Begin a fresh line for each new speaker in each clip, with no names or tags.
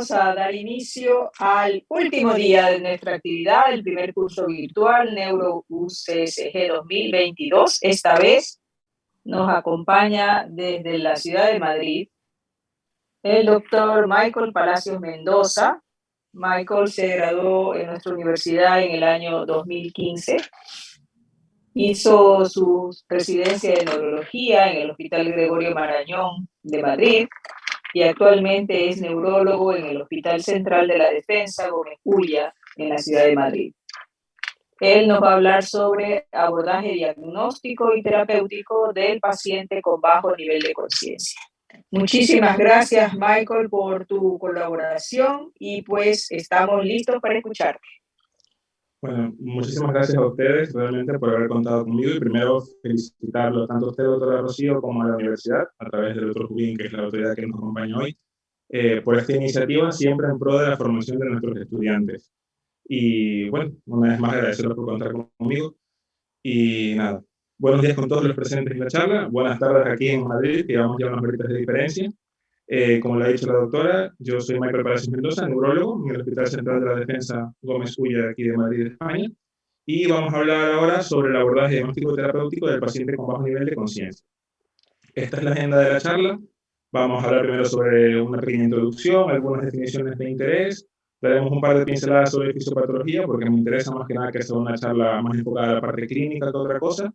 vamos a dar inicio al último día de nuestra actividad, el primer curso virtual Neuro-UCSG 2022. Esta vez nos acompaña desde la ciudad de Madrid el doctor Michael Palacios Mendoza. Michael se graduó en nuestra universidad en el año 2015. Hizo su residencia de neurología en el Hospital Gregorio Marañón de Madrid y actualmente es neurólogo en el Hospital Central de la Defensa Gómez Ulla en la ciudad de Madrid. Él nos va a hablar sobre abordaje diagnóstico y terapéutico del paciente con bajo nivel de conciencia. Muchísimas gracias, Michael, por tu colaboración y pues estamos listos para escucharte.
Bueno, muchísimas gracias a ustedes realmente por haber contado conmigo y primero felicitarlo tanto a usted, doctora Rocío, como a la universidad, a través del doctor Jubín, que es la autoridad que nos acompaña hoy, por esta iniciativa siempre en pro de la formación de nuestros estudiantes. Y bueno, una vez más agradecerles por contar conmigo. Y nada, buenos días con todos los presentes en la charla, buenas tardes aquí en Madrid, que llevamos ya unas horitas de diferencia. Como lo ha dicho la doctora, yo soy Michael Palacios Mendoza, neurólogo en el Hospital Central de la Defensa Gómez Ulla, aquí de Madrid, España, y vamos a hablar ahora sobre el abordaje diagnóstico terapéutico del paciente con bajo nivel de conciencia. Esta es la agenda de la charla. Vamos a hablar primero sobre una pequeña introducción, algunas definiciones de interés, daremos un par de pinceladas sobre fisiopatología, porque me interesa más que nada que sea una charla más enfocada a la parte clínica que otra cosa.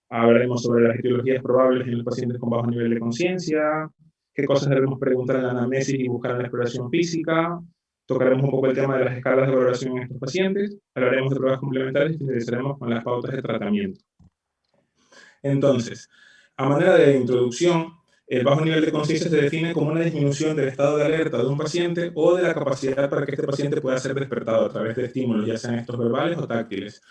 Hablaremos sobre las etiologías probables en los pacientes con bajo nivel de conciencia, qué cosas debemos preguntar en la anamnesis y buscar en la exploración física. Tocaremos un poco el tema de las escalas de valoración en estos pacientes. Hablaremos de pruebas complementarias y finalizaremos con las pautas de tratamiento. Entonces, a manera de introducción, el bajo nivel de conciencia se define como una disminución del estado de alerta de un paciente o de la capacidad para que este paciente pueda ser despertado a través de estímulos, ya sean estos verbales o táctiles.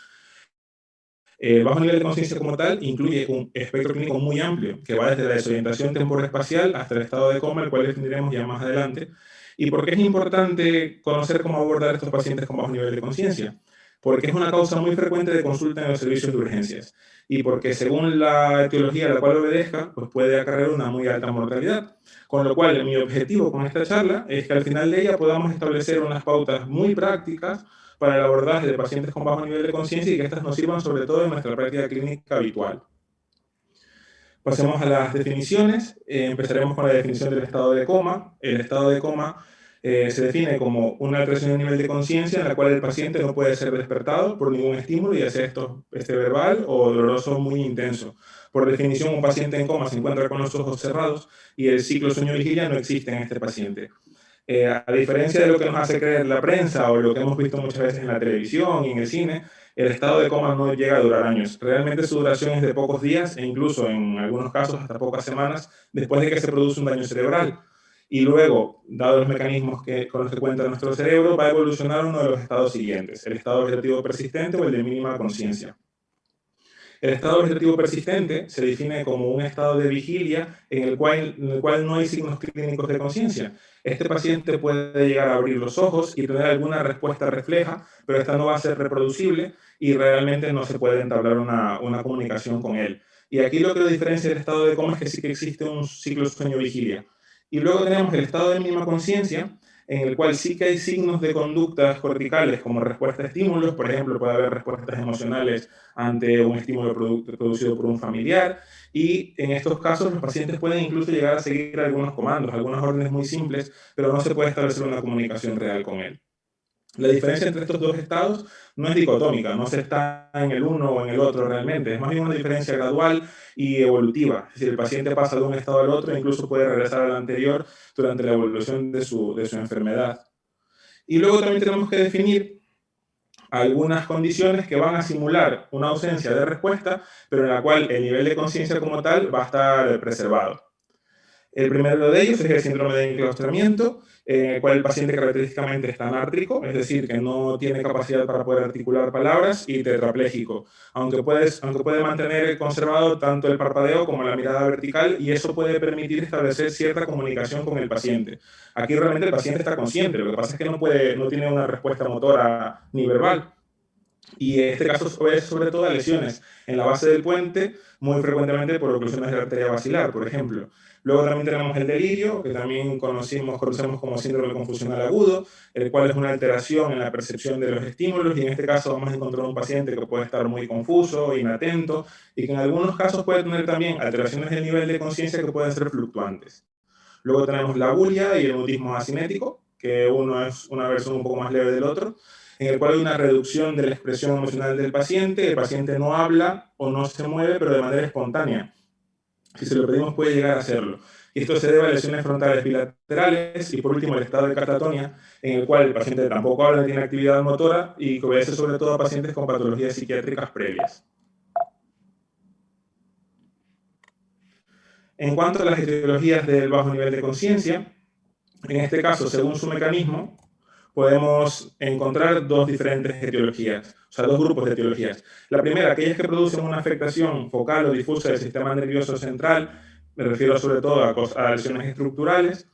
El bajo nivel de conciencia como tal incluye un espectro clínico muy amplio, que va desde la desorientación temporespacial hasta el estado de coma, el cual definiremos ya más adelante. ¿Y por qué es importante conocer cómo abordar a estos pacientes con bajo nivel de conciencia? Porque es una causa muy frecuente de consulta en los servicios de urgencias y porque según la etiología a la cual obedezca, pues puede acarrear una muy alta mortalidad. Con lo cual, mi objetivo con esta charla es que al final de ella podamos establecer unas pautas muy prácticas para el abordaje de pacientes con bajo nivel de conciencia y que estas nos sirvan sobre todo en nuestra práctica clínica habitual. Pasemos a las definiciones. Empezaremos con la definición del estado de coma. El estado de coma se define como una alteración de nivel de conciencia en la cual el paciente no puede ser despertado por ningún estímulo, ya sea este verbal o doloroso muy intenso. Por definición, un paciente en coma se encuentra con los ojos cerrados y el ciclo sueño-vigilia no existe en este paciente. A diferencia de lo que nos hace creer la prensa o lo que hemos visto muchas veces en la televisión y en el cine, el estado de coma no llega a durar años. Realmente su duración es de pocos días e incluso en algunos casos hasta pocas semanas después de que se produce un daño cerebral. Y luego, dados los mecanismos con los que cuenta nuestro cerebro, va a evolucionar uno de los estados siguientes, el estado vegetativo persistente o el de mínima conciencia. El estado vegetativo persistente se define como un estado de vigilia en el cual no hay signos clínicos de conciencia. Este paciente puede llegar a abrir los ojos y tener alguna respuesta refleja, pero esta no va a ser reproducible y realmente no se puede entablar una comunicación con él. Y aquí lo que lo diferencia del estado de coma es que sí que existe un ciclo sueño-vigilia. Y luego tenemos el estado de mínima conciencia, en el cual sí que hay signos de conductas corticales como respuesta a estímulos, por ejemplo, puede haber respuestas emocionales ante un estímulo producido por un familiar, y en estos casos los pacientes pueden incluso llegar a seguir algunos comandos, algunas órdenes muy simples, pero no se puede establecer una comunicación real con él. La diferencia entre estos dos estados no es dicotómica, no se está en el uno o en el otro realmente, es más bien una diferencia gradual y evolutiva. Es decir, el paciente pasa de un estado al otro e incluso puede regresar al anterior durante la evolución de su enfermedad. Y luego también tenemos que definir algunas condiciones que van a simular una ausencia de respuesta, pero en la cual el nivel de conciencia como tal va a estar preservado. El primero de ellos es el síndrome de enclaustramiento, en el cual el paciente característicamente está anártrico, es decir, que no tiene capacidad para poder articular palabras, y tetrapléjico, aunque puede mantener conservado tanto el parpadeo como la mirada vertical, y eso puede permitir establecer cierta comunicación con el paciente. Aquí realmente el paciente está consciente, lo que pasa es que no tiene una respuesta motora ni verbal. Y en este caso obedece sobre todo a lesiones en la base del puente, muy frecuentemente por oclusiones de la arteria basilar, por ejemplo. Luego también tenemos el delirio, que también conocemos como síndrome confusional agudo, el cual es una alteración en la percepción de los estímulos, y en este caso vamos a encontrar un paciente que puede estar muy confuso, inatento, y que en algunos casos puede tener también alteraciones del nivel de conciencia que pueden ser fluctuantes. Luego tenemos la abulia y el mutismo asinético, que uno es una versión un poco más leve del otro, en el cual hay una reducción de la expresión emocional del paciente. El paciente no habla o no se mueve, pero de manera espontánea. Si se lo pedimos, puede llegar a hacerlo. Y esto se debe a lesiones frontales bilaterales y, por último, el estado de catatonia, en el cual el paciente tampoco habla, tiene actividad motora y que obedece sobre todo a pacientes con patologías psiquiátricas previas. En cuanto a las etiologías del bajo nivel de conciencia, en este caso, según su mecanismo, podemos encontrar dos diferentes etiologías, o sea, dos grupos de etiologías. La primera, aquellas que producen una afectación focal o difusa del sistema nervioso central, me refiero sobre todo a lesiones estructurales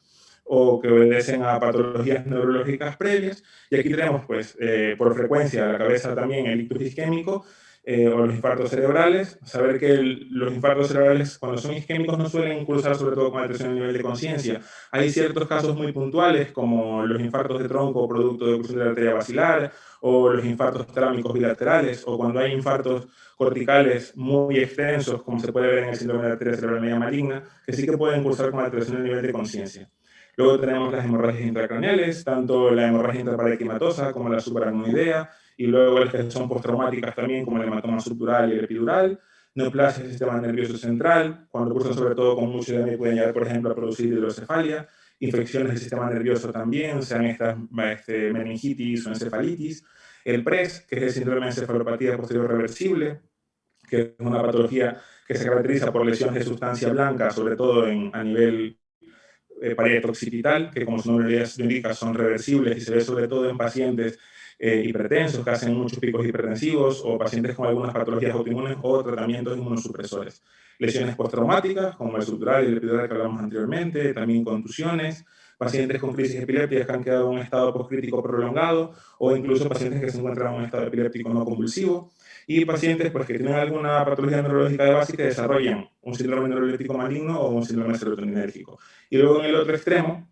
o que obedecen a patologías neurológicas previas. Y aquí tenemos, pues, por frecuencia, a la cabeza también el ictus isquémico, o los infartos cerebrales. Saber que los infartos cerebrales, cuando son isquémicos, no suelen cursar sobre todo con alteración del nivel de conciencia. Hay ciertos casos muy puntuales, como los infartos de tronco producto de oclusión de la arteria basilar, o los infartos trámicos bilaterales, o cuando hay infartos corticales muy extensos, como se puede ver en el síndrome de la arteria cerebral media maligna, que sí que pueden cursar con alteración del nivel de conciencia. Luego tenemos las hemorragias intracraneales, tanto la hemorragia intraparenquimatosa como la subaracnoidea, y luego las que son postraumáticas también, como el hematoma subdural y el epidural, neoplasias del sistema nervioso central, cuando cursan sobre todo con mucho edema pueden llegar, por ejemplo, a producir hidrocefalia, infecciones del sistema nervioso también, sean estas meningitis o encefalitis, el PRES, que es el síndrome de encefalopatía posterior reversible, que es una patología que se caracteriza por lesiones de sustancia blanca, sobre todo a nivel pared occipital, que como su nombre lo indica son reversibles y se ve sobre todo en pacientes hipertensos que hacen muchos picos hipertensivos o pacientes con algunas patologías autoinmunes o tratamientos inmunosupresores. Lesiones postraumáticas como el subdural y el epidural que hablamos anteriormente, también contusiones, pacientes con crisis epilépticas que han quedado en un estado postcrítico prolongado o incluso pacientes que se encuentran en un estado epiléptico no convulsivo y pacientes pues, que tienen alguna patología neurológica de base que desarrollan un síndrome neuroléptico maligno o un síndrome serotoninérgico. Y luego en el otro extremo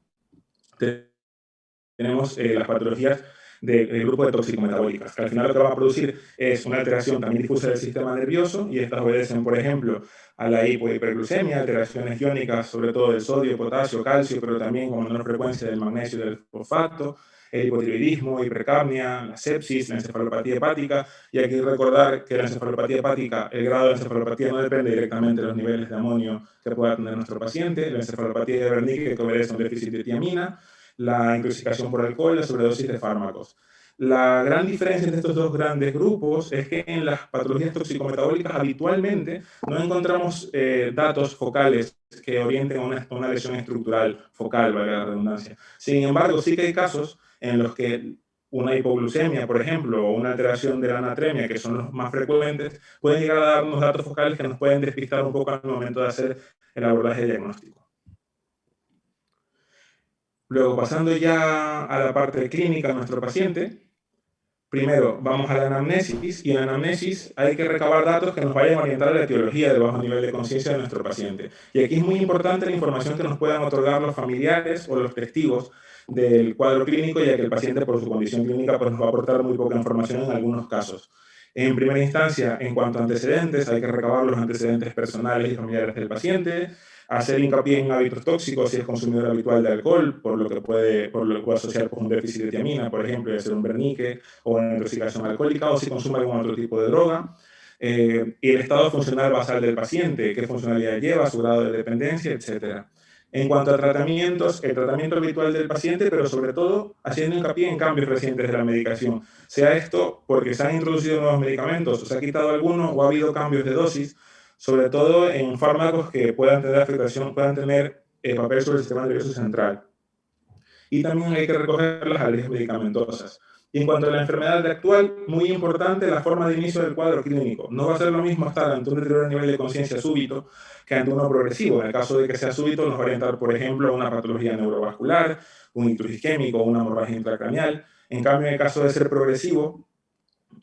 tenemos las patologías del grupo de toxicometabólicas, que al final lo que van a producir es una alteración también difusa del sistema nervioso, y estas obedecen, por ejemplo, a la hipohiperglucemia, alteraciones iónicas, sobre todo del sodio, potasio, calcio, pero también con menor frecuencia del magnesio y del fosfato, el hipotiroidismo, hipercapnia, la sepsis, la encefalopatía hepática, y aquí recordar que la encefalopatía hepática, el grado de encefalopatía no depende directamente de los niveles de amonio que pueda tener nuestro paciente, la encefalopatía de Wernicke que obedece a un déficit de tiamina, la intoxicación por alcohol, la sobredosis de fármacos. La gran diferencia entre estos dos grandes grupos es que en las patologías toxicometabólicas habitualmente no encontramos datos focales que orienten a una lesión estructural focal, valga la redundancia. Sin embargo, sí que hay casos en los que una hipoglucemia, por ejemplo, o una alteración de la anatremia, que son los más frecuentes, pueden llegar a darnos datos focales que nos pueden despistar un poco al momento de hacer el abordaje diagnóstico. Luego, pasando ya a la parte clínica de nuestro paciente, primero vamos a la anamnesis, y en la anamnesis hay que recabar datos que nos vayan a orientar a la etiología del bajo nivel de conciencia de nuestro paciente. Y aquí es muy importante la información que nos puedan otorgar los familiares o los testigos del cuadro clínico, ya que el paciente por su condición clínica pues, nos va a aportar muy poca información en algunos casos. En primera instancia, en cuanto a antecedentes, hay que recabar los antecedentes personales y familiares del paciente, hacer hincapié en hábitos tóxicos si es consumidor habitual de alcohol, por lo que puede asociar con un déficit de tiamina, por ejemplo, de ser un Wernicke o una intoxicación alcohólica, o si consume algún otro tipo de droga. Y el estado funcional basal del paciente, qué funcionalidad lleva, su grado de dependencia, etc. En cuanto a tratamientos, el tratamiento habitual del paciente, pero sobre todo haciendo hincapié en cambios recientes de la medicación. Sea esto porque se han introducido nuevos medicamentos, o se ha quitado alguno, o ha habido cambios de dosis, sobre todo en fármacos que puedan tener afectación, puedan tener papel sobre el sistema nervioso central. Y también hay que recoger las alergias medicamentosas. Y en cuanto a la enfermedad actual, muy importante la forma de inicio del cuadro clínico. No va a ser lo mismo estar ante un deterioro a nivel de conciencia súbito que ante uno progresivo. En el caso de que sea súbito, nos va a orientar, por ejemplo, a una patología neurovascular, un ictus isquémico, una hemorragia intracraneal. En cambio, en el caso de ser progresivo,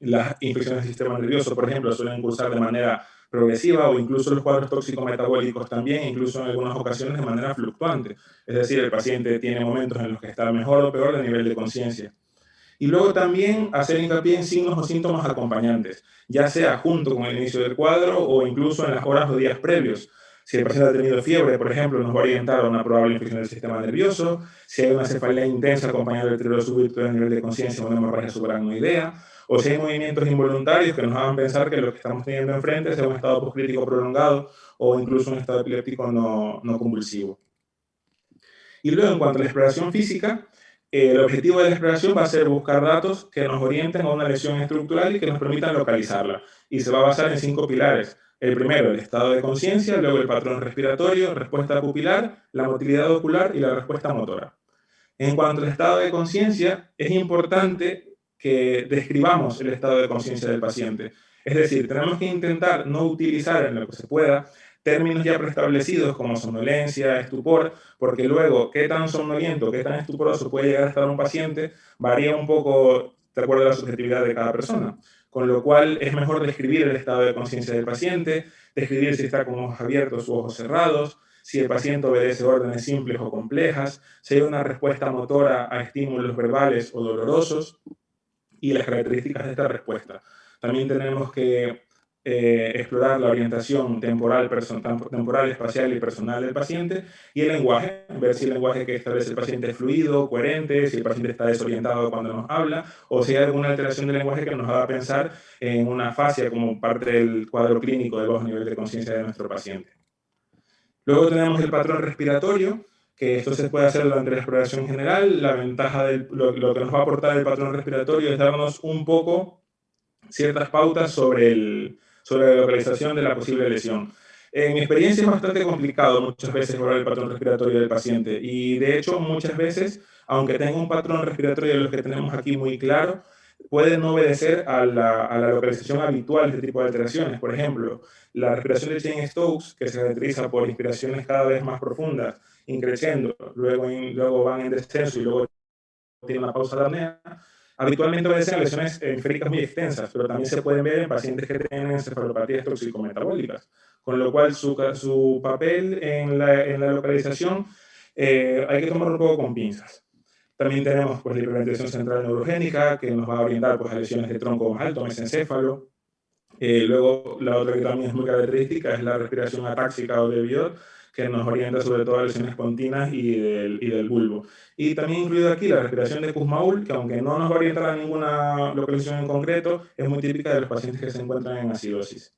Las infecciones del sistema nervioso, por ejemplo, suelen cursar de manera progresiva o incluso los cuadros tóxico-metabólicos también, incluso en algunas ocasiones de manera fluctuante. Es decir, el paciente tiene momentos en los que está mejor o peor de nivel de conciencia. Y luego también hacer hincapié en signos o síntomas acompañantes, ya sea junto con el inicio del cuadro o incluso en las horas o días previos. Si el paciente ha tenido fiebre, por ejemplo, nos va a orientar a una probable infección del sistema nervioso. Si hay una cefalea intensa acompañada del deterioro súbito del nivel de conciencia o una hemorragia subaracnoidea, o si hay movimientos involuntarios que nos hagan pensar que lo que estamos teniendo enfrente sea un estado postcrítico prolongado o incluso un estado epiléptico no convulsivo. Y luego, en cuanto a la exploración física, el objetivo de la exploración va a ser buscar datos que nos orienten a una lesión estructural y que nos permitan localizarla. Y se va a basar en 5 pilares. El primero, el estado de conciencia, luego el patrón respiratorio, respuesta pupilar, la motilidad ocular y la respuesta motora. En cuanto al estado de conciencia, es importante que describamos el estado de conciencia del paciente. Es decir, tenemos que intentar no utilizar en lo que se pueda términos ya preestablecidos como somnolencia, estupor, porque luego qué tan somnoliento, qué tan estuporoso puede llegar a estar un paciente varía un poco de acuerdo a la subjetividad de cada persona. Con lo cual es mejor describir el estado de conciencia del paciente, describir si está con ojos abiertos u ojos cerrados, si el paciente obedece órdenes simples o complejas, si hay una respuesta motora a estímulos verbales o dolorosos y las características de esta respuesta. También tenemos que explorar la orientación temporal, espacial y personal del paciente y el lenguaje, ver si el lenguaje que establece el paciente es fluido, coherente, si el paciente está desorientado cuando nos habla o si hay alguna alteración del lenguaje que nos haga pensar en una fascia como parte del cuadro clínico de bajo nivel de conciencia de nuestro paciente. Luego tenemos el patrón respiratorio, que esto se puede hacer durante la exploración general. La ventaja de lo que nos va a aportar el patrón respiratorio es darnos un poco ciertas pautas sobre la localización de la posible lesión. En mi experiencia es bastante complicado muchas veces evaluar el patrón respiratorio del paciente y de hecho muchas veces, aunque tenga un patrón respiratorio de los que tenemos aquí muy claro, puede no obedecer a la localización habitual de este tipo de alteraciones. Por ejemplo, la respiración de Cheyne-Stokes, que se caracteriza por inspiraciones cada vez más profundas, increciendo, luego van en descenso y luego tiene una pausa de apnea, habitualmente obedecen a lesiones hemisféricas muy extensas, pero también se pueden ver en pacientes que tienen encefalopatías toxicometabólicas, con lo cual su papel en la localización hay que tomarlo un poco con pinzas. También tenemos pues, la hiperventilación central neurogénica, que nos va a orientar pues, a lesiones de tronco alto, mesencéfalo. Luego, la otra que también es muy característica es la respiración atáxica o de Biot, que nos orienta sobre todo a lesiones pontinas y del bulbo. Y también incluido aquí la respiración de Kussmaul, que aunque no nos va a orientar a ninguna localización en concreto, es muy típica de los pacientes que se encuentran en acidosis.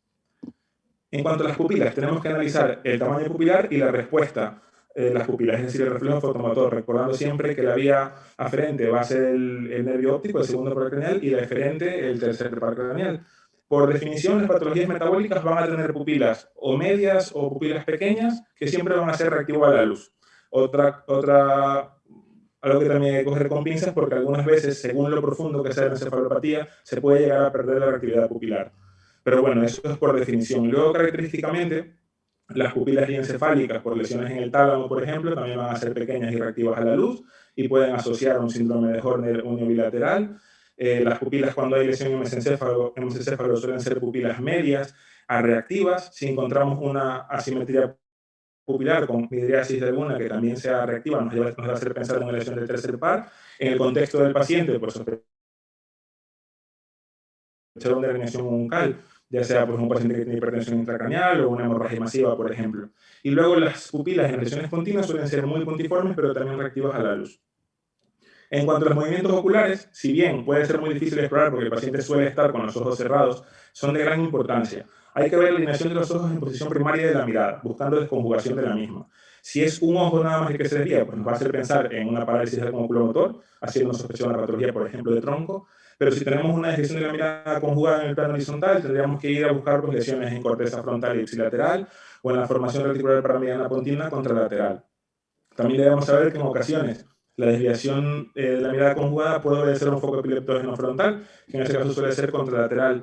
En cuanto a las pupilas, tenemos que analizar el tamaño pupilar y la respuesta de las pupilas, es decir, el reflejo fotomotor, recordando siempre que la vía aferente va a ser el nervio óptico, el segundo par craneal, y la eferente, el tercer par craneal. Por definición, las patologías metabólicas van a tener pupilas o medias o pupilas pequeñas que siempre van a ser reactivas a la luz. Algo que también hay que coger con pinzas porque algunas veces, según lo profundo que sea la encefalopatía, se puede llegar a perder la reactividad pupilar. Pero bueno, eso es por definición. Luego, característicamente, las pupilas diencefálicas por lesiones en el tálamo, por ejemplo, también van a ser pequeñas y reactivas a la luz y pueden asociar a un síndrome de Horner unilateral. Las pupilas cuando hay lesión en mesencéfalo suelen ser pupilas medias a reactivas. Si encontramos una asimetría pupilar con midriasis de alguna que también sea reactiva, nos va a hacer pensar en una lesión del tercer par. En el contexto del paciente, por sospechar una herniación uncal, ya sea por un paciente que tiene hipertensión intracraneal o una hemorragia masiva, por ejemplo. Y luego las pupilas en lesiones continuas suelen ser muy puntiformes, pero también reactivas a la luz. En cuanto a los movimientos oculares, si bien puede ser muy difícil de explorar porque el paciente suele estar con los ojos cerrados, son de gran importancia. Hay que ver la alineación de los ojos en posición primaria de la mirada, buscando desconjugación de la misma. Si es un ojo nada más el que se desvía, pues nos va a hacer pensar en una parálisis del oculomotor, haciendo sospechosa una patología, por ejemplo, de tronco. Pero si tenemos una desviación de la mirada conjugada en el plano horizontal, tendríamos que ir a buscar pues, lesiones en corteza frontal y ipsilateral o en la formación reticular paramediana pontina contralateral. También debemos saber que en ocasiones la desviación de la mirada conjugada puede obedecer a un foco epileptógeno frontal, que en ese caso suele ser contralateral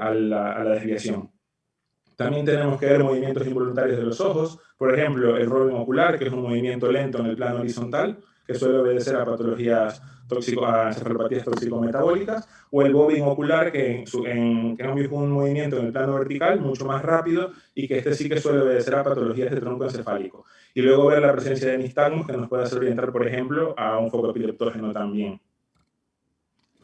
a la desviación. También tenemos que ver movimientos involuntarios de los ojos, por ejemplo, el rolling ocular, que es un movimiento lento en el plano horizontal, que suele obedecer a patologías a encefalopatías tóxico-metabólicas, o el bobbing ocular, que en cambio es un movimiento en el plano vertical mucho más rápido y que este sí que suele obedecer a patologías de tronco encefálico. Y luego ver la presencia de nistagmos que nos puede hacer orientar, por ejemplo, a un foco epileptógeno también.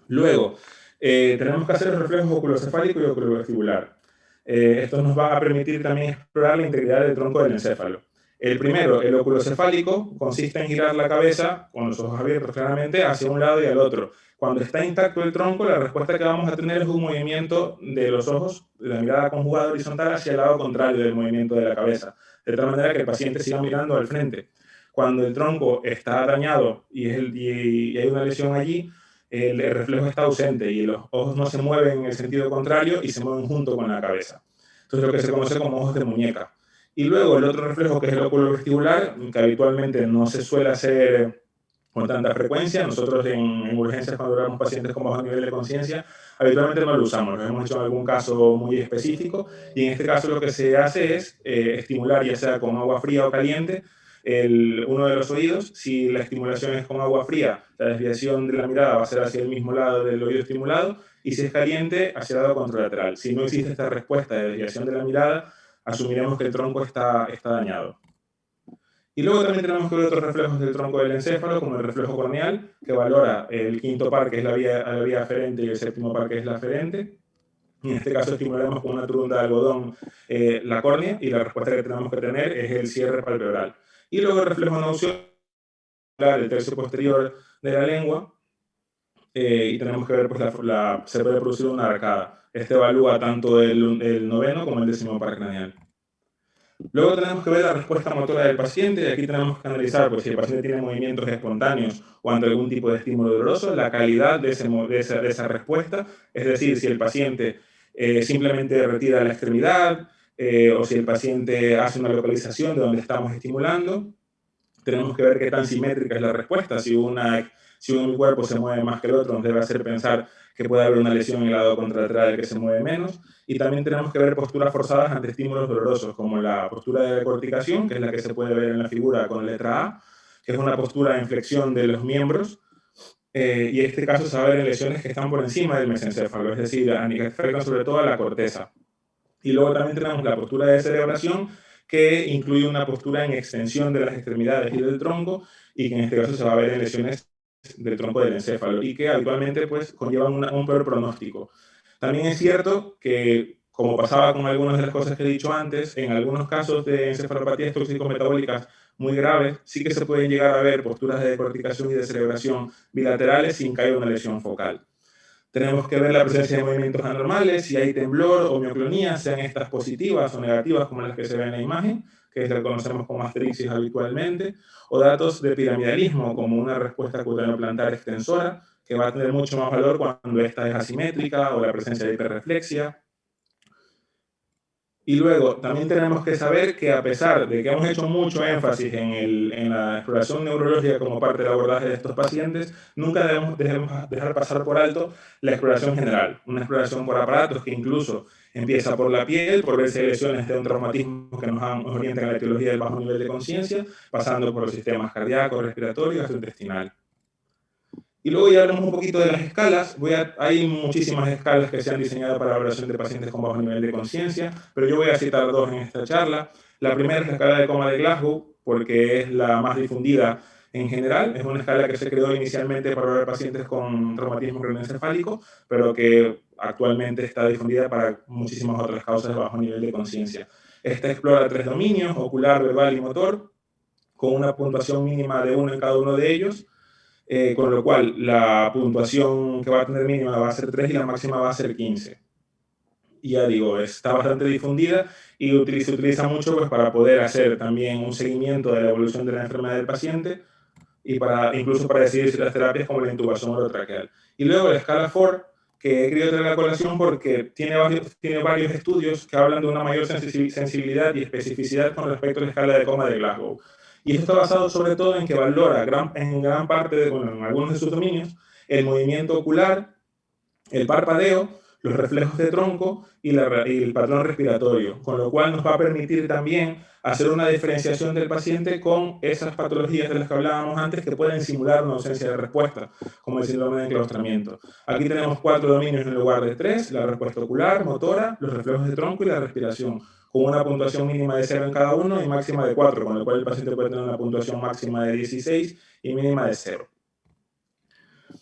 Luego, tenemos que hacer los reflejos oculocefálico y oculovestibular. Esto nos va a permitir también explorar la integridad del tronco del encéfalo. El primero, el oculocefálico, consiste en girar la cabeza, con los ojos abiertos claramente, hacia un lado y al otro. Cuando está intacto el tronco, la respuesta que vamos a tener es un movimiento de los ojos, de la mirada conjugada horizontal hacia el lado contrario del movimiento de la cabeza, de tal manera que el paciente siga mirando al frente. Cuando el tronco está dañado y hay una lesión allí, el reflejo está ausente y los ojos no se mueven en el sentido contrario y se mueven junto con la cabeza. Entonces, lo que se conoce como ojos de muñeca. Y luego el otro reflejo, que es el oculovestibular, que habitualmente no se suele hacer con tanta frecuencia. Nosotros en urgencias, cuando vemos pacientes con bajo nivel de conciencia, habitualmente no lo usamos. Lo hemos hecho en algún caso muy específico, y en este caso lo que se hace es estimular, ya sea con agua fría o caliente, uno de los oídos. Si la estimulación es con agua fría, la desviación de la mirada va a ser hacia el mismo lado del oído estimulado, y si es caliente, hacia el lado contralateral. Si no existe esta respuesta de desviación de la mirada, asumiremos que el tronco está dañado. Y luego también tenemos que ver otros reflejos del tronco del encéfalo, como el reflejo corneal, que valora el quinto par, que es la vía aferente, y el séptimo par, que es la aferente. En este caso estimularemos con una trunda de algodón la córnea, y la respuesta que tenemos que tener es el cierre palpebral. Y luego el reflejo nauseoso del tercio posterior de la lengua, y tenemos que ver, pues se puede producir una arcada. Este evalúa tanto el noveno como el décimo par craneal. Luego tenemos que ver la respuesta motora del paciente, y aquí tenemos que analizar, pues, si el paciente tiene movimientos espontáneos o ante algún tipo de estímulo doloroso, la calidad de esa respuesta, es decir, si el paciente simplemente retira la extremidad, o si el paciente hace una localización de donde estamos estimulando. Tenemos que ver qué tan simétrica es la respuesta. Si un cuerpo se mueve más que el otro, nos debe hacer pensar que puede haber una lesión en el lado contralateral que se mueve menos. Y también tenemos que ver posturas forzadas ante estímulos dolorosos, como la postura de decorticación, que es la que se puede ver en la figura con letra A, que es una postura de inflexión de los miembros. Y en este caso se va a ver en lesiones que están por encima del mesencéfalo, es decir, que afectan sobre todo a la corteza. Y luego también tenemos la postura de descerebración, que incluye una postura en extensión de las extremidades y del tronco, y que en este caso se va a ver en lesiones del tronco del encéfalo, y que habitualmente, pues, conllevan un peor pronóstico. También es cierto que, como pasaba con algunas de las cosas que he dicho antes, en algunos casos de encefalopatías tóxico-metabólicas muy graves, sí que se pueden llegar a ver posturas de decorticación y descerebración bilaterales sin que haya una lesión focal. Tenemos que ver la presencia de movimientos anormales, si hay temblor o mioclonía, sean estas positivas o negativas como las que se ven en la imagen, que es la que conocemos como asterixis habitualmente, o datos de piramidalismo, como una respuesta cutáneo-plantar extensora, que va a tener mucho más valor cuando esta es asimétrica, o la presencia de hiperreflexia. Y luego también tenemos que saber que, a pesar de que hemos hecho mucho énfasis en la exploración neurológica como parte del abordaje de estos pacientes, nunca debemos dejar pasar por alto la exploración general. Una exploración por aparatos que incluso empieza por la piel, por ver si hay lesiones de un traumatismo que nos orientan a la etiología del bajo nivel de conciencia, pasando por los sistemas cardíaco, respiratorio y gastrointestinal. Y luego ya hablamos un poquito de las escalas. Hay muchísimas escalas que se han diseñado para la evaluación de pacientes con bajo nivel de conciencia, pero yo voy a citar dos en esta charla. La primera es la escala de coma de Glasgow, porque es la más difundida en general. Es una escala que se creó inicialmente para evaluar pacientes con traumatismo craneoencefálico, pero que actualmente está difundida para muchísimas otras causas de bajo nivel de conciencia. Esta explora 3 dominios: ocular, verbal y motor, con una puntuación mínima de 1 en cada uno de ellos. Con lo cual la puntuación que va a tener mínima va a ser 3 y la máxima va a ser 15. Y ya digo, está bastante difundida y se utiliza mucho, pues, para poder hacer también un seguimiento de la evolución de la enfermedad del paciente, y incluso para decidir ciertas terapias como la intubación orotraqueal. Y luego la escala FOR, que he querido traer a la colación porque tiene varios estudios que hablan de una mayor sensibilidad y especificidad con respecto a la escala de coma de Glasgow. Y esto está basado sobre todo en que valora en gran parte, en algunos de sus dominios, el movimiento ocular, el parpadeo, los reflejos de tronco y el patrón respiratorio, con lo cual nos va a permitir también hacer una diferenciación del paciente con esas patologías de las que hablábamos antes que pueden simular una ausencia de respuesta, como el síndrome de enclaustramiento. Aquí tenemos 4 dominios en lugar de 3, la respuesta ocular, motora, los reflejos de tronco y la respiración, con una puntuación mínima de 0 en cada uno y máxima de 4, con lo cual el paciente puede tener una puntuación máxima de 16 y mínima de 0.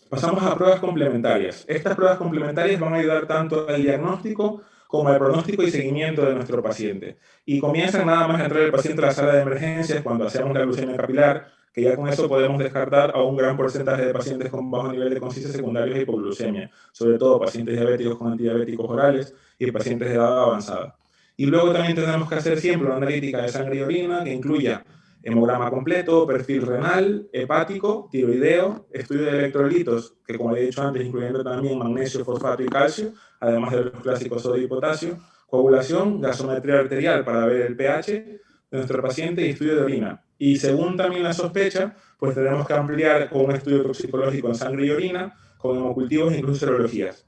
Pasamos a pruebas complementarias. Estas pruebas complementarias van a ayudar tanto al diagnóstico como al pronóstico y seguimiento de nuestro paciente. Y comienzan nada más a entrar el paciente a la sala de emergencias cuando hacemos la glucemia capilar, que ya con eso podemos descartar a un gran porcentaje de pacientes con bajo nivel de conciencia secundarios de hipoglucemia, sobre todo pacientes diabéticos con antidiabéticos orales y pacientes de edad avanzada. Y luego también tenemos que hacer siempre una analítica de sangre y orina que incluya hemograma completo, perfil renal, hepático, tiroideo, estudio de electrolitos, que como he dicho antes, incluyendo también magnesio, fosfato y calcio, además de los clásicos sodio y potasio, coagulación, gasometría arterial para ver el pH de nuestro paciente y estudio de orina. Y según también la sospecha, pues tenemos que ampliar con un estudio toxicológico en sangre y orina, con hemocultivos e incluso serologías.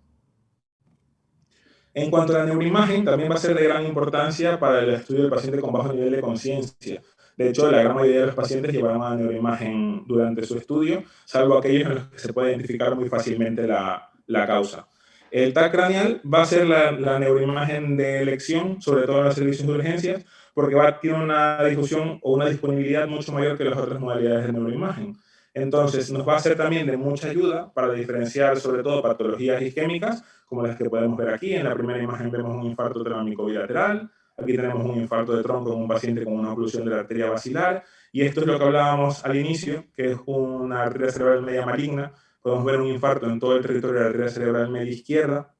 En cuanto a la neuroimagen, también va a ser de gran importancia para el estudio del paciente con bajo nivel de conciencia. De hecho, la gran mayoría de los pacientes llevarán una neuroimagen durante su estudio, salvo aquellos en los que se puede identificar muy fácilmente la causa. El TAC craneal va a ser la neuroimagen de elección, sobre todo en los servicios de urgencias, porque tiene una difusión o una disponibilidad mucho mayor que las otras modalidades de neuroimagen. Entonces, nos va a ser también de mucha ayuda para diferenciar sobre todo patologías isquémicas, como las que podemos ver aquí. En la primera imagen vemos un infarto trámico bilateral, aquí tenemos un infarto de tronco en un paciente con una oclusión de la arteria basilar, y esto es lo que hablábamos al inicio, que es una arteria cerebral media maligna. Podemos ver un infarto en todo el territorio de la arteria cerebral media izquierda,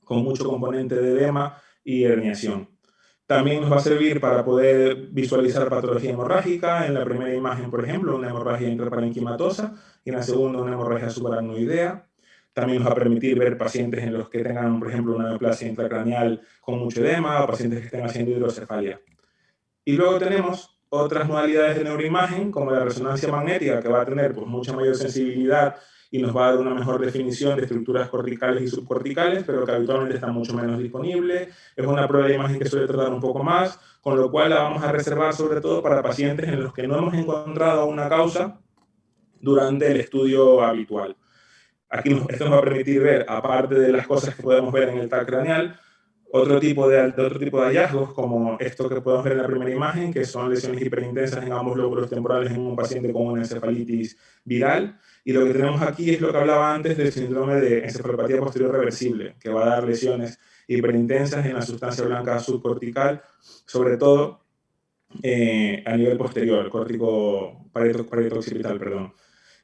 con mucho componente de edema y herniación. También nos va a servir para poder visualizar patología hemorrágica. En la primera imagen, por ejemplo, una hemorragia intraparenquimatosa, y en la segunda una hemorragia subaracnoidea. También nos va a permitir ver pacientes en los que tengan, por ejemplo, una neoplasia intracraneal con mucho edema o pacientes que estén haciendo hidrocefalia. Y luego tenemos otras modalidades de neuroimagen, como la resonancia magnética, que va a tener pues, mucha mayor sensibilidad y nos va a dar una mejor definición de estructuras corticales y subcorticales, pero que habitualmente está mucho menos disponible. Es una prueba de imagen que suele tardar un poco más, con lo cual la vamos a reservar sobre todo para pacientes en los que no hemos encontrado una causa durante el estudio habitual. Aquí esto nos va a permitir ver, aparte de las cosas que podemos ver en el TAC craneal, otro tipo de hallazgos, como esto que podemos ver en la primera imagen, que son lesiones hiperintensas en ambos lóbulos temporales en un paciente con una encefalitis viral. Y lo que tenemos aquí es lo que hablaba antes del síndrome de encefalopatía posterior reversible, que va a dar lesiones hiperintensas en la sustancia blanca subcortical, sobre todo a nivel posterior, parieto-occipital, perdón.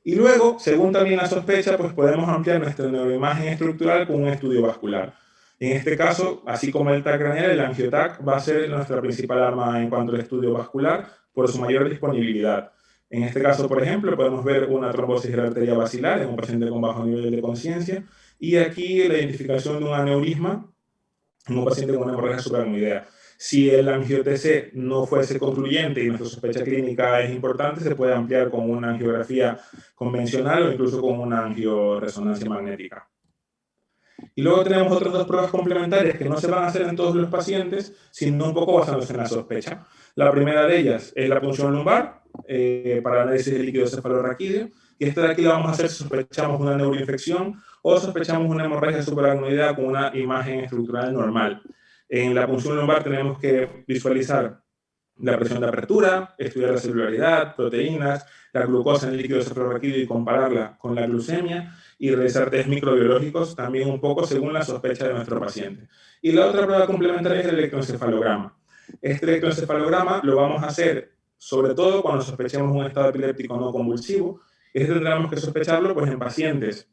Y luego, según también la sospecha, pues podemos ampliar nuestra neuroimagen estructural con un estudio vascular. En este caso, así como el TAC craneal, el angioTAC va a ser nuestra principal arma en cuanto al estudio vascular por su mayor disponibilidad. En este caso, por ejemplo, podemos ver una trombosis de la arteria basilar en un paciente con bajo nivel de conciencia y aquí la identificación de un aneurisma en un paciente con una hemorragia subaracnoidea. Si el angio-TC no fuese concluyente y nuestra sospecha clínica es importante, se puede ampliar con una angiografía convencional o incluso con una angioresonancia magnética. Y luego tenemos otras dos pruebas complementarias que no se van a hacer en todos los pacientes, sino un poco basándose en la sospecha. La primera de ellas es la punción lumbar para análisis de líquido cefalorraquídeo. Y esta de aquí la vamos a hacer si sospechamos una neuroinfección o sospechamos una hemorragia subaracnoidea con una imagen estructural normal. En la punción lumbar tenemos que visualizar la presión de apertura, estudiar la celularidad, proteínas, la glucosa en el líquido cefalorraquídeo y compararla con la glucemia y realizar test microbiológicos también un poco según la sospecha de nuestro paciente. Y la otra prueba complementaria es el electroencefalograma. Este electroencefalograma lo vamos a hacer sobre todo cuando sospechemos un estado epiléptico no convulsivo. Este tendremos que sospecharlo pues, en pacientes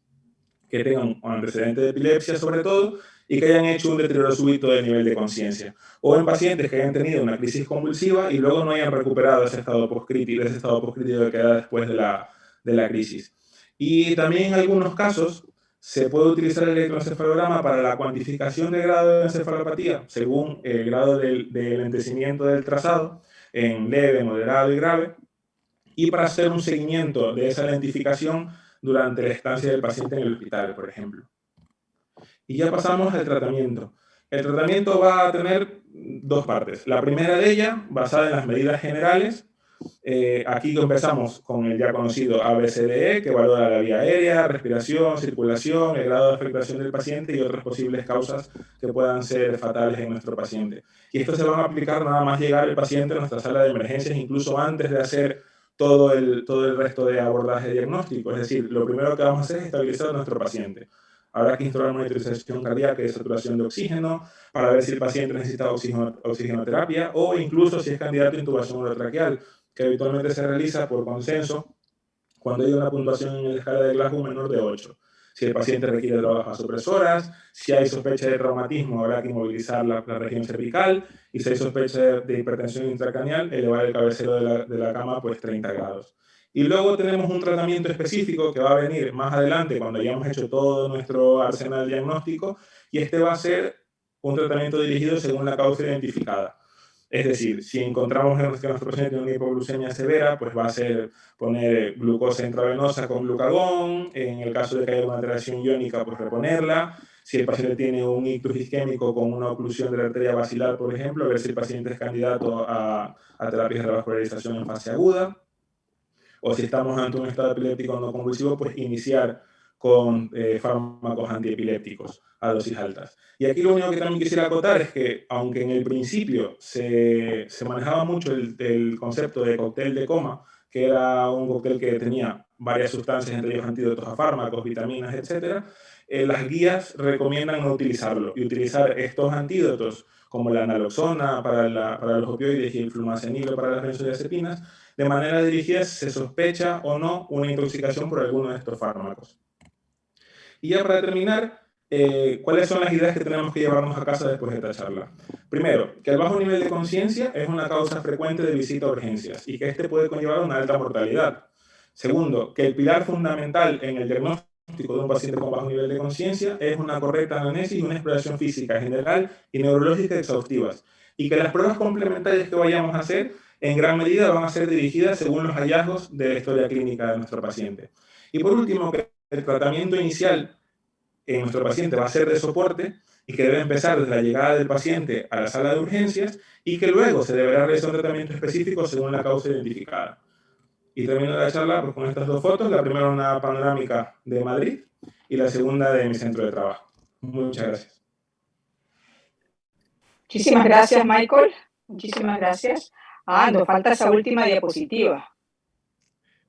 que tengan un antecedente de epilepsia sobre todo y que hayan hecho un deterioro súbito del nivel de conciencia. O en pacientes que hayan tenido una crisis convulsiva y luego no hayan recuperado ese estado poscrítico que queda después de la crisis. Y también en algunos casos se puede utilizar el electroencefalograma para la cuantificación del grado de encefalopatía según el grado del lentecimiento del trazado en leve, moderado y grave, y para hacer un seguimiento de esa lentificación durante la estancia del paciente en el hospital, por ejemplo. Y ya pasamos al tratamiento. El tratamiento va a tener dos partes. La primera de ellas, basada en las medidas generales. Aquí empezamos con el ya conocido ABCDE, que valora la vía aérea, respiración, circulación, el grado de afectación del paciente y otras posibles causas que puedan ser fatales en nuestro paciente. Y esto se van a aplicar nada más llegar el paciente a nuestra sala de emergencias, incluso antes de hacer todo el resto de abordaje diagnóstico. Es decir, lo primero que vamos a hacer es estabilizar a nuestro paciente. Habrá que instaurar monitorización cardíaca y saturación de oxígeno para ver si el paciente necesita oxigenoterapia o incluso si es candidato a intubación orotraqueal, que habitualmente se realiza por consenso cuando hay una puntuación en la escala de Glasgow menor de 8. Si el paciente requiere drogas vasopresoras, si hay sospecha de traumatismo, habrá que inmovilizar la región cervical, y si hay sospecha de hipertensión intracraneal, elevar el cabecero de la cama pues 30 grados. Y luego tenemos un tratamiento específico que va a venir más adelante cuando hayamos hecho todo nuestro arsenal diagnóstico, y este va a ser un tratamiento dirigido según la causa identificada. Es decir, si encontramos que nuestro paciente tiene una hipoglucemia severa, pues va a ser poner glucosa intravenosa con glucagón. En el caso de que haya una alteración iónica, pues reponerla. Si el paciente tiene un ictus isquémico con una oclusión de la arteria basilar, por ejemplo, ver si el paciente es candidato a terapias de revascularización en fase aguda. O si estamos ante un estado epiléptico no convulsivo, pues iniciar con fármacos antiepilépticos a dosis altas. Y aquí lo único que también quisiera acotar es que, aunque en el principio se manejaba mucho el concepto de cóctel de coma, que era un cóctel que tenía varias sustancias, entre ellos antídotos a fármacos, vitaminas, etc., las guías recomiendan no utilizarlo y utilizar estos antídotos como la naloxona para los opioides y el flumacenilo para las benzodiazepinas, de manera dirigida se sospecha o no una intoxicación por alguno de estos fármacos. Y ya para terminar, ¿cuáles son las ideas que tenemos que llevarnos a casa después de esta charla? Primero, que el bajo nivel de conciencia es una causa frecuente de visita a urgencias y que este puede conllevar una alta mortalidad. Segundo, que el pilar fundamental en el diagnóstico de un paciente con bajo nivel de conciencia es una correcta anamnesis y una exploración física general y neurológica exhaustivas. Y que las pruebas complementarias que vayamos a hacer en gran medida van a ser dirigidas según los hallazgos de la historia clínica de nuestro paciente. Y por último, que el tratamiento inicial en nuestro paciente va a ser de soporte y que debe empezar desde la llegada del paciente a la sala de urgencias y que luego se deberá realizar un tratamiento específico según la causa identificada. Y termino la charla pues, con estas dos fotos, la primera una panorámica de Madrid y la segunda de mi centro de trabajo. Muchas gracias.
Muchísimas gracias, Michael. Muchísimas gracias. Nos falta esa última diapositiva.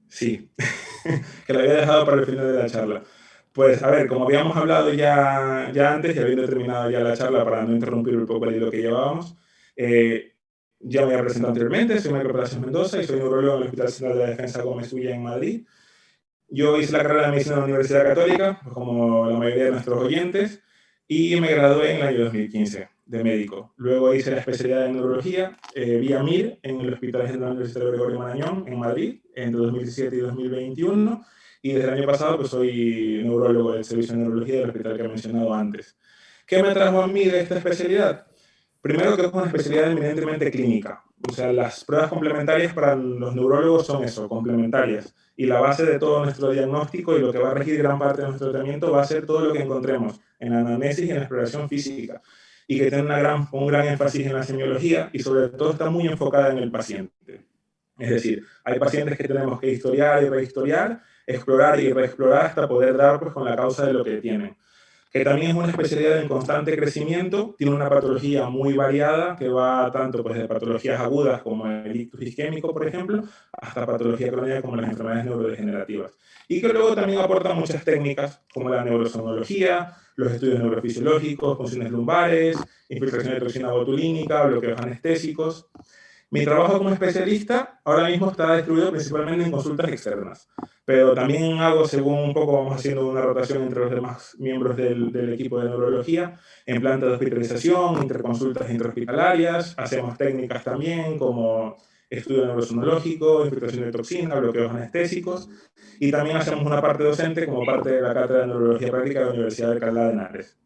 Sí, que la había dejado para el final de la charla. Pues a ver, como habíamos hablado ya antes, y habiendo terminado ya la charla para no interrumpir un poco el hilo que llevábamos, ya me había presentado anteriormente, soy Michael Palacios Mendoza y soy neurólogo en el Hospital Central de la Defensa Gómez Ulla en Madrid. Yo hice la carrera de medicina en la Universidad Católica, pues como la mayoría de nuestros oyentes, y me gradué en el año 2015 de médico. Luego hice la especialidad en neurología vía MIR en el Hospital General Universitario Gregorio Marañón en Madrid entre 2017 y 2021. Y desde el año pasado pues soy neurólogo del servicio de neurología del hospital que he mencionado antes. ¿Qué me trajo a mí de esta especialidad? Primero que es una especialidad eminentemente clínica. O sea, las pruebas complementarias para los neurólogos son eso, complementarias. Y la base de todo nuestro diagnóstico y lo que va a regir gran parte de nuestro tratamiento va a ser todo lo que encontremos en la anamnesis y en la exploración física. Y que tiene un gran énfasis en la semiología y sobre todo está muy enfocada en el paciente. Es decir, hay pacientes que tenemos que historiar y rehistoriar, explorar y reexplorar hasta poder dar pues, con la causa de lo que tienen. Que también es una especialidad en constante crecimiento, tiene una patología muy variada que va tanto pues, de patologías agudas como el ictus isquémico, por ejemplo, hasta patología crónica como las enfermedades neurodegenerativas. Y que luego también aporta muchas técnicas como la neurosomnología, los estudios neurofisiológicos, funciones lumbares, infiltración de toxina botulínica, bloqueos anestésicos. Mi trabajo como especialista ahora mismo está distribuido principalmente en consultas externas, pero también hago, según un poco vamos haciendo una rotación entre los demás miembros del equipo de neurología, en planta de hospitalización, interconsultas intrahospitalarias, hacemos técnicas también como estudio neurosomnológico, infiltración de toxina, bloqueos anestésicos, y también hacemos una parte docente como parte de la Cátedra de Neurología Práctica de la Universidad de Alcalá de Henares.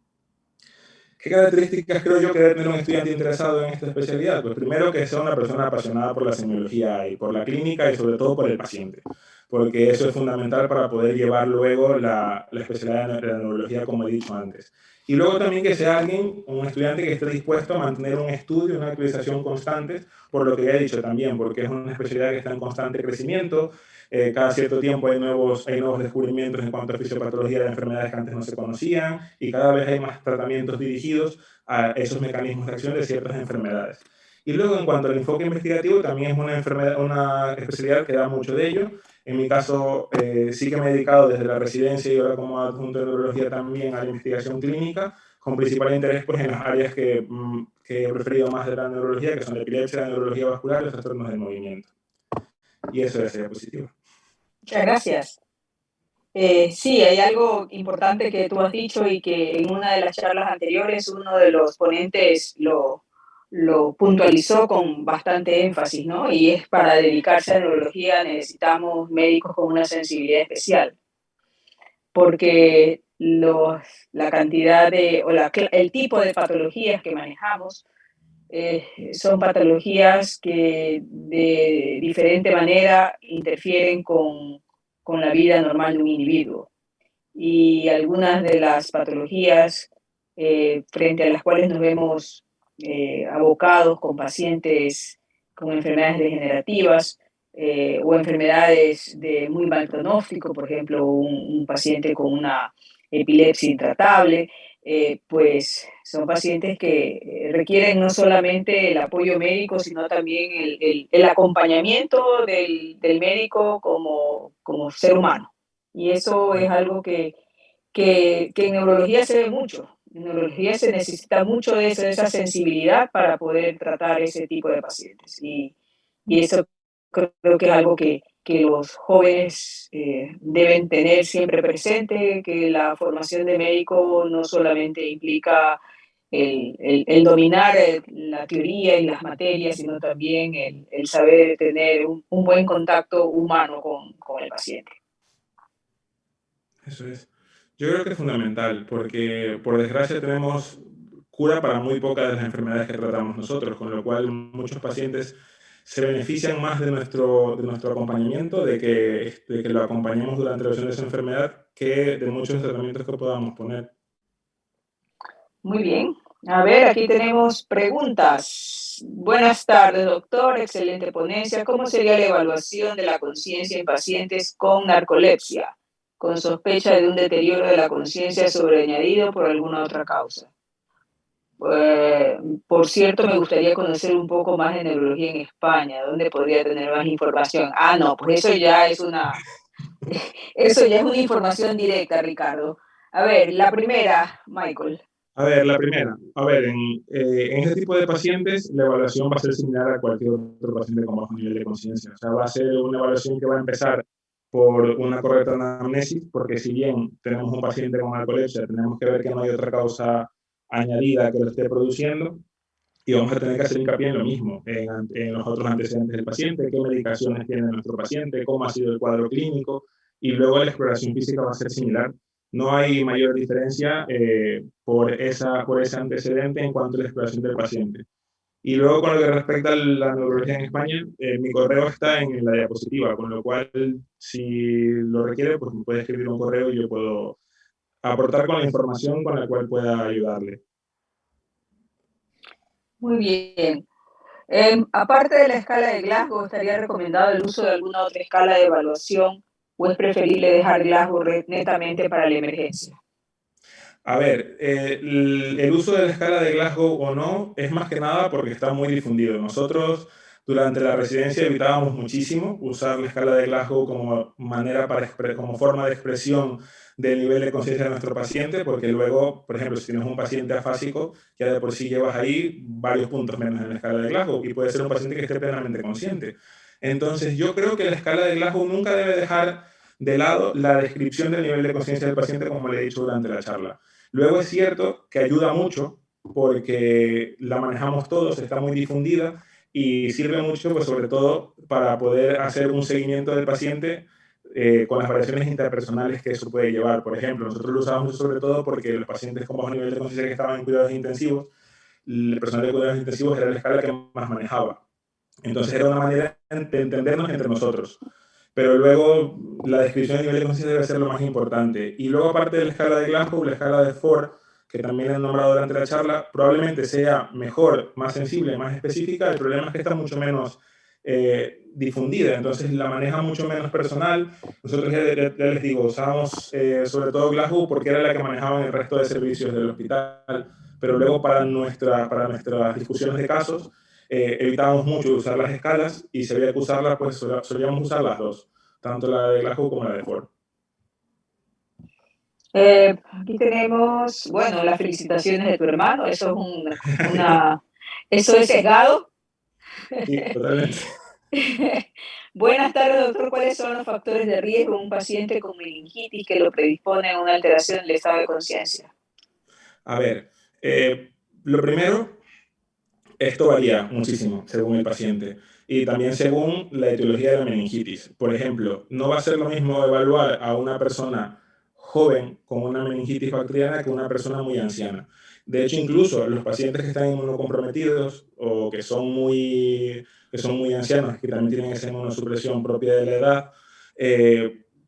¿Qué características creo yo que debe tener un estudiante interesado en esta especialidad? Pues primero que sea una persona apasionada por la semiología y por la clínica y sobre todo por el paciente. porque eso es fundamental para poder llevar luego la especialidad de la neurología, como he dicho antes. Y luego también que sea alguien, un estudiante que esté dispuesto a mantener un estudio, una actualización constante, por lo que ya he dicho también, porque es una especialidad que está en constante crecimiento. Cada cierto tiempo hay nuevos descubrimientos en cuanto a fisiopatología de enfermedades que antes no se conocían, y cada vez hay más tratamientos dirigidos a esos mecanismos de acción de ciertas enfermedades. Y luego, en cuanto al enfoque investigativo, también es una especialidad que da mucho de ello. En mi caso, sí que me he dedicado desde la residencia y ahora como adjunto de neurología también a la investigación clínica, con principal interés pues, en las áreas que he preferido más de la neurología, que son la epilepsia, la neurología vascular y los trastornos del movimiento. Y eso es positivo.
Muchas gracias. Sí, hay algo importante que tú has dicho y que en una de las charlas anteriores uno de los ponentes lo puntualizó con bastante énfasis, ¿no? Y es para dedicarse a neurología necesitamos médicos con una sensibilidad especial, porque la cantidad el tipo de patologías que manejamos son patologías que de diferente manera interfieren con la vida normal de un individuo. Y algunas de las patologías frente a las cuales nos vemos abocados con pacientes con enfermedades degenerativas o enfermedades de muy mal pronóstico, por ejemplo, un paciente con una epilepsia intratable, pues son pacientes que requieren no solamente el apoyo médico, sino también el acompañamiento del médico como ser humano. Y eso es algo que en neurología se ve mucho. En neurología se necesita mucho de esa sensibilidad para poder tratar ese tipo de pacientes. Y eso creo que es algo que los jóvenes deben tener siempre presente, que la formación de médico no solamente implica el dominar la teoría y las materias, sino también el saber tener un buen contacto humano con el paciente.
Eso es. Yo creo que es fundamental, porque por desgracia tenemos cura para muy pocas de las enfermedades que tratamos nosotros, con lo cual muchos pacientes se benefician más de nuestro acompañamiento, de que lo acompañemos durante la evolución de esa enfermedad, que de muchos tratamientos que podamos poner.
Muy bien. A ver, aquí tenemos preguntas. Buenas tardes, doctor. Excelente ponencia. ¿Cómo sería la evaluación de la conciencia en pacientes con narcolepsia, con sospecha de un deterioro de la conciencia sobreañadido por alguna otra causa? Eh, por cierto, me gustaría conocer un poco más de neurología en España. ¿Dónde podría tener más información? Ah, no, pues eso ya es una información directa, Ricardo. A ver, la primera, Michael.
A ver, la primera. A ver, en este tipo de pacientes, la evaluación va a ser similar a cualquier otro paciente con bajo nivel de conciencia. O sea, va a ser una evaluación que va a empezar por una correcta anamnesis, porque si bien tenemos un paciente con narcolepsia, tenemos que ver que no hay otra causa añadida que lo esté produciendo, y vamos a tener que hacer hincapié en lo mismo, en los otros antecedentes del paciente, qué medicaciones tiene nuestro paciente, cómo ha sido el cuadro clínico, y luego la exploración física va a ser similar. No hay mayor diferencia por ese antecedente en cuanto a la exploración del paciente. Y luego, con lo que respecta a la neurología en España, mi correo está en la diapositiva, con lo cual, si lo requiere, pues me puede escribir un correo y yo puedo aportar con la información con la cual pueda ayudarle.
Muy bien. Aparte de la escala de Glasgow, ¿estaría recomendado el uso de alguna otra escala de evaluación o es preferible dejar Glasgow netamente para la emergencia?
A ver, el uso de la escala de Glasgow o no es más que nada porque está muy difundido. Nosotros durante la residencia evitábamos muchísimo usar la escala de Glasgow como como forma de expresión del nivel de conciencia de nuestro paciente, porque luego, por ejemplo, si tienes un paciente afásico, ya de por sí llevas ahí varios puntos menos en la escala de Glasgow y puede ser un paciente que esté plenamente consciente. Entonces, yo creo que la escala de Glasgow nunca debe dejar de lado la descripción del nivel de conciencia del paciente, como le he dicho durante la charla. Luego es cierto que ayuda mucho porque la manejamos todos, está muy difundida y sirve mucho, pues sobre todo para poder hacer un seguimiento del paciente con las variaciones interpersonales que eso puede llevar. Por ejemplo, nosotros lo usamos sobre todo porque los pacientes con bajo nivel de conciencia que estaban en cuidados intensivos, el personal de cuidados intensivos era la escala que más manejaba. Entonces era una manera de entendernos entre nosotros. pero luego la descripción de nivel de conciencia debe ser lo más importante. Y luego, aparte de la escala de Glasgow, la escala de Ford, que también he nombrado durante la charla, probablemente sea mejor, más sensible, más específica. El problema es que está mucho menos difundida, entonces la maneja mucho menos personal. Nosotros ya les digo, usábamos sobre todo Glasgow porque era la que manejaban el resto de servicios del hospital, pero luego para nuestras discusiones de casos evitábamos mucho usar las escalas y si había que usarlas, pues solíamos usar las dos, tanto la de Glasgow como la de Ford.
Aquí tenemos, bueno, las felicitaciones de tu hermano, eso es eso es sesgado.
Sí, totalmente.
Buenas tardes, doctor. ¿Cuáles son los factores de riesgo en un paciente con meningitis que lo predispone a una alteración del estado de conciencia?
A ver, lo primero, esto varía muchísimo según el paciente y también según la etiología de la meningitis. Por ejemplo, no va a ser lo mismo evaluar a una persona joven con una meningitis bacteriana que una persona muy anciana. De hecho, incluso los pacientes que están inmunocomprometidos o que son muy ancianos, que también tienen esa inmunosupresión propia de la edad,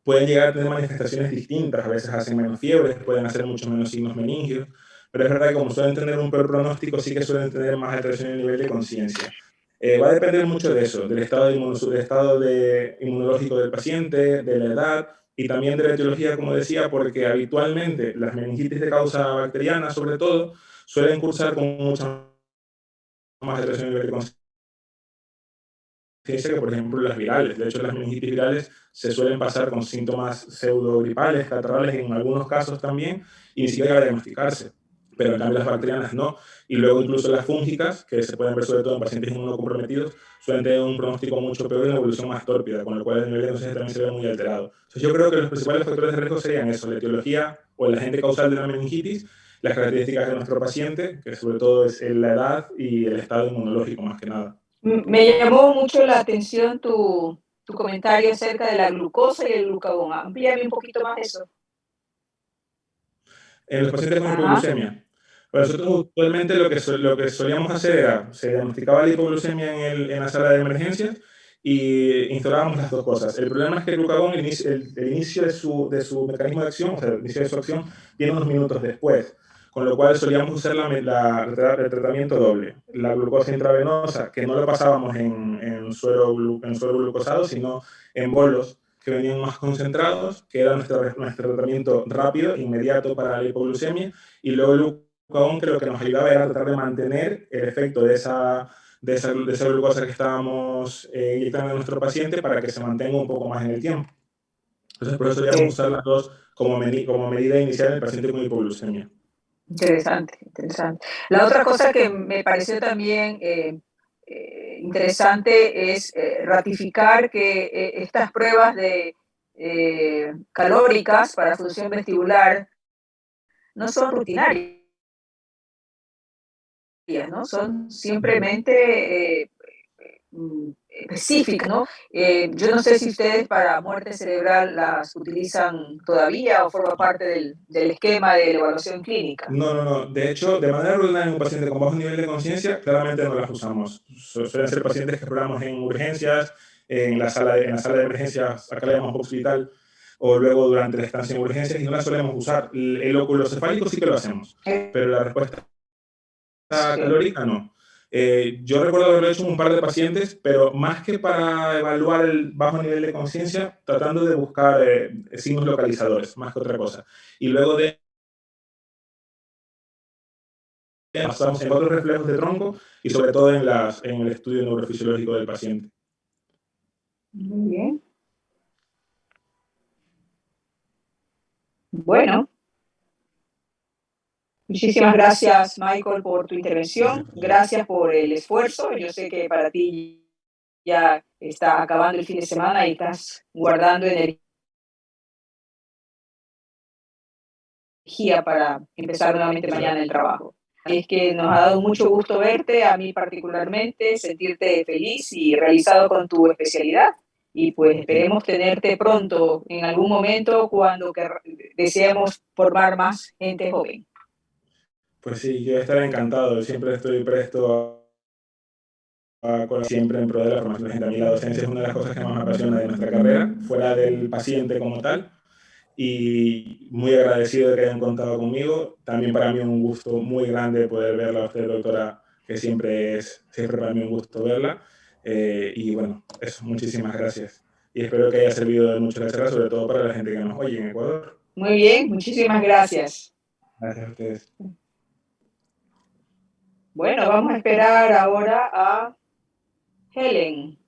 pueden llegar a tener manifestaciones distintas. A veces hacen menos fiebres, pueden hacer mucho menos signos meningios, pero es verdad que como suelen tener un peor pronóstico, sí que suelen tener más alteración en el nivel de conciencia. Va a depender mucho de eso, del estado inmunológico del paciente, de la edad y también de la etiología, como decía, porque habitualmente las meningitis de causa bacteriana, sobre todo, suelen cursar con mucha más alteración en el nivel de conciencia que, por ejemplo, las virales. De hecho, las meningitis virales se suelen pasar con síntomas pseudogripales, catarrales en algunos casos también, y ni siquiera diagnosticarse. Pero en cambio las bacterianas no. Y luego incluso las fúngicas, que se pueden ver sobre todo en pacientes inmunocomprometidos, suelen tener un pronóstico mucho peor y una evolución más tórpida, con lo cual el nivel de conciencia también se ve muy alterado. Entonces yo creo que los principales factores de riesgo serían eso, la etiología o el agente causal de la meningitis, las características de nuestro paciente, que sobre todo es la edad y el estado inmunológico más que nada.
Me llamó mucho la atención tu comentario acerca de la glucosa y el glucagón. Amplíame un poquito más eso.
En los pacientes con
Ajá.
hipoglucemia. Pues nosotros actualmente lo que solíamos hacer era, se diagnosticaba la hipoglucemia en la sala de emergencias y instaurábamos las dos cosas. El problema es que el glucagón, el inicio de su mecanismo de acción, o sea, el inicio de su acción, viene unos minutos después, con lo cual solíamos usar el tratamiento doble. La glucosa intravenosa, que no lo pasábamos en suero glucosado, sino en bolos que venían más concentrados, que era nuestro tratamiento rápido, inmediato para la hipoglucemia, y luego el glucagón, que lo que nos ayudaba era tratar de mantener el efecto de esa glucosa que estábamos inyectando a nuestro paciente para que se mantenga un poco más en el tiempo. Entonces, por eso solíamos usar las dos como medida inicial en el paciente con hipoglucemia.
Interesante, interesante. La otra cosa que me pareció también interesante es ratificar que estas pruebas de calóricas para función vestibular no son rutinarias, ¿no? Son simplemente específicas, ¿no? Yo no sé si ustedes para muerte cerebral las utilizan todavía o forma parte del esquema de la evaluación clínica.
No, no, no. De hecho, de manera rutinaria en un paciente con bajo nivel de conciencia, claramente no las usamos. Suelen ser pacientes que exploramos en urgencias, en la sala de emergencias, acá le llamamos hospital, o luego durante la estancia en urgencias, y no las solemos usar. El oculocefálico sí que lo hacemos, pero la respuesta calórica no. Yo recuerdo haberlo hecho en un par de pacientes, pero más que para evaluar el bajo nivel de conciencia, tratando de buscar signos localizadores, más que otra cosa. Y luego de basamos en otros reflejos de tronco y sobre todo en el estudio neurofisiológico del paciente.
Muy bien. Bueno, muchísimas gracias, Michael, por tu intervención. Gracias por el esfuerzo. Yo sé que para ti ya está acabando el fin de semana y estás guardando energía para empezar nuevamente mañana el trabajo. Es que nos ha dado mucho gusto verte, a mí particularmente, sentirte feliz y realizado con tu especialidad. Y pues esperemos tenerte pronto en algún momento cuando deseemos formar más gente joven.
Pues sí, yo estaré encantado, siempre estoy presto siempre en pro de la formación de la gente. A mí la docencia es una de las cosas que más me apasiona de nuestra carrera, fuera del paciente como tal, y muy agradecido de que hayan contado conmigo. También para mí un gusto muy grande poder verla a usted, doctora, que siempre para mí un gusto verla. Y bueno, eso, muchísimas gracias. Y espero que haya servido de mucho la charla, sobre todo para la gente que nos oye en Ecuador.
Muy bien, muchísimas gracias.
Gracias a ustedes.
Bueno, vamos a esperar ahora a Helen.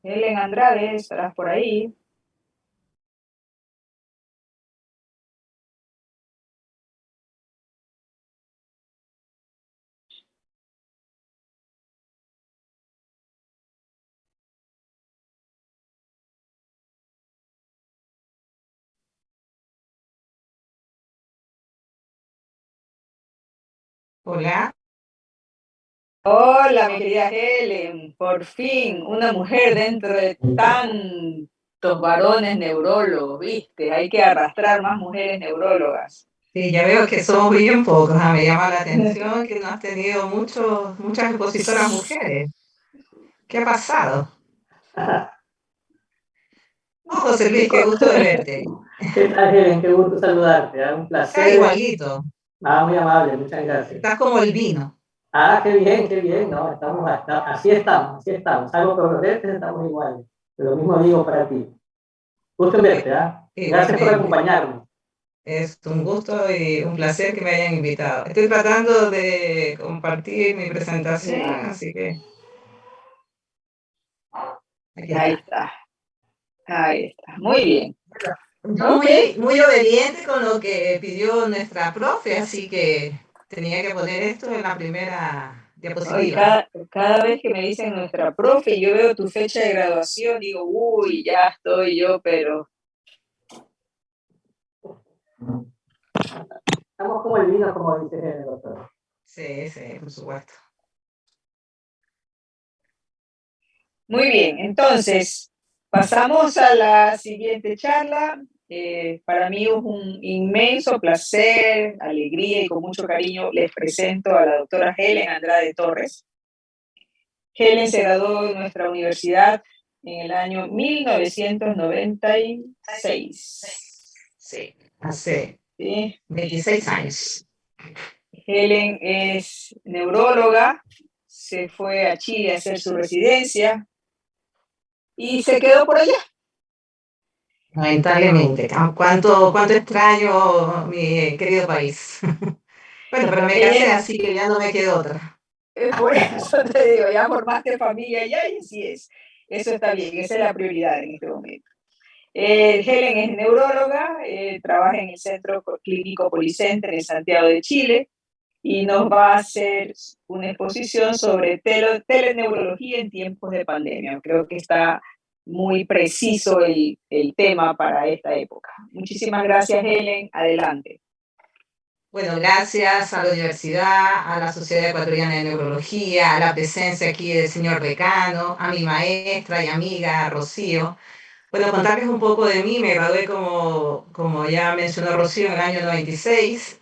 Helen Andrade, estarás por ahí.
Hola.
Hola, mi querida Helen, por fin, una mujer dentro de tantos varones neurólogos, ¿viste? Hay que arrastrar más mujeres neurólogas.
Sí, ya veo que somos bien pocos. Me llama la atención que no has tenido muchas expositoras mujeres. ¿Qué ha pasado? Oh, José Luis, qué gusto de verte.
¿Qué tal, Helen? Qué gusto saludarte. Un
Está
placer.
igualito.
Muy amable, muchas gracias.
Estás como el vino.
Qué bien, qué bien. No, así estamos, así estamos. Algo por los lentes, estamos iguales. Lo mismo digo para ti. Gusto en verte, Gracias por acompañarme.
Es un gusto y un placer que me hayan invitado. Estoy tratando de compartir mi presentación, así que aquí
Ahí
está.
está, ahí está, muy bien.
Yo
Ok.
muy obediente con lo que pidió nuestra profe, así que tenía que poner esto en la primera
Hoy
diapositiva.
cada vez que me dicen nuestra profe, yo veo tu fecha de graduación, digo, uy, ya estoy yo, pero
Estamos como el vino, como dice el doctor.
Sí, sí, por supuesto.
muy bien. Entonces, pasamos a la siguiente charla. Para mí es un inmenso placer, alegría y con mucho cariño les presento a la doctora Helen Andrade Torres. Helen se graduó de nuestra universidad en el año 1996.
Sí, hace
¿Sí?
26 años.
Helen es neuróloga, se fue a Chile a hacer su residencia y se quedó por allá.
Lamentablemente. ¿Cuánto extraño mi querido país? Bueno, pero me casé, así que ya no me quedó otra.
Por eso te digo, ya formaste familia ya y así es. Eso está bien, esa es la prioridad en este momento. Helen es neuróloga, trabaja en el Centro Clínico Policenter en Santiago de Chile y nos va a hacer una exposición sobre teleneurología en tiempos de pandemia. Creo que está muy preciso el tema para esta época. Muchísimas gracias, Helen. Adelante.
Bueno, gracias a la universidad, a la Sociedad Ecuatoriana de Neurología, a la presencia aquí del señor decano, a mi maestra y amiga Rocío. Bueno, contarles un poco de mí. Me gradué, como ya mencionó Rocío, en el año 96.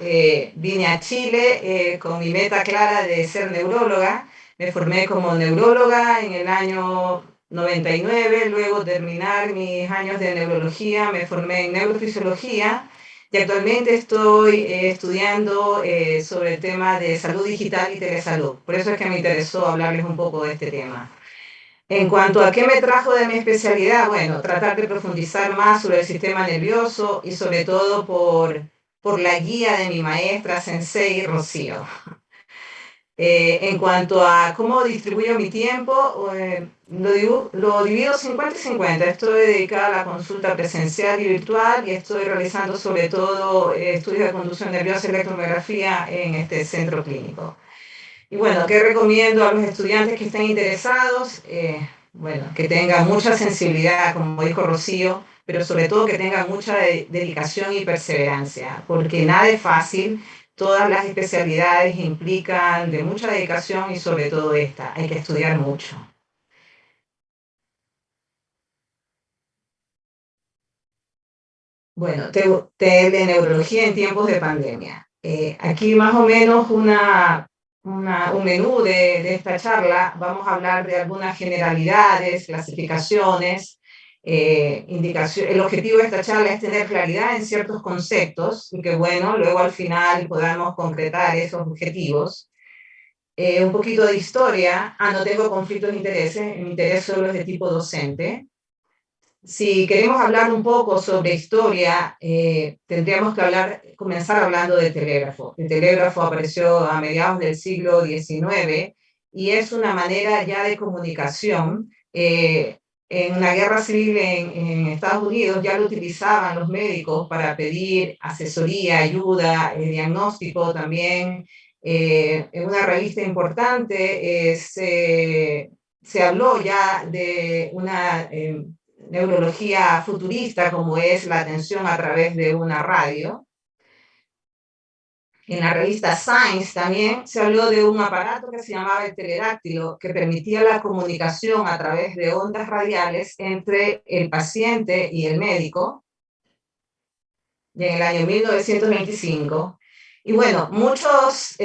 Vine a Chile con mi meta clara de ser neuróloga. Me formé como neuróloga en el año 99. Luego de terminar mis años de neurología, me formé en neurofisiología y actualmente estoy estudiando sobre el tema de salud digital y telesalud. Por eso es que me interesó hablarles un poco de este tema. En cuanto a qué me trajo de mi especialidad, bueno, tratar de profundizar más sobre el sistema nervioso y sobre todo por la guía de mi maestra Sensei Rocío. En cuanto a cómo distribuyo mi tiempo, lo divido 50 y 50. Estoy dedicada a la consulta presencial y virtual y estoy realizando sobre todo estudios de conducción nerviosa y electromiografía en este centro clínico. Y bueno, ¿qué recomiendo a los estudiantes que estén interesados? Bueno, que tengan mucha sensibilidad, como dijo Rocío, pero sobre todo que tengan mucha dedicación y perseverancia, porque nada es fácil. Todas las especialidades implican de mucha dedicación y sobre todo esta, hay que estudiar mucho. Bueno, teleneurología en tiempos de pandemia. Aquí más o menos un menú de esta charla. Vamos a hablar de algunas generalidades, clasificaciones, indicaciones. El objetivo de esta charla es tener claridad en ciertos conceptos y que, bueno, luego al final podamos concretar esos objetivos. Un poquito de historia. No tengo conflictos de intereses, mi interés solo es de tipo docente. Si queremos hablar un poco sobre historia, tendríamos que comenzar hablando del telégrafo. El telégrafo apareció a mediados del siglo XIX y es una manera ya de comunicación. En la guerra civil en Estados Unidos ya lo utilizaban los médicos para pedir asesoría, ayuda, diagnóstico también. En una revista importante se habló ya de una neurología futurista como es la atención a través de una radio. En la revista Science también se habló de un aparato que se llamaba el teledáctilo, que permitía la comunicación a través de ondas radiales entre el paciente y el médico, y en el año 1925. Y bueno, muchos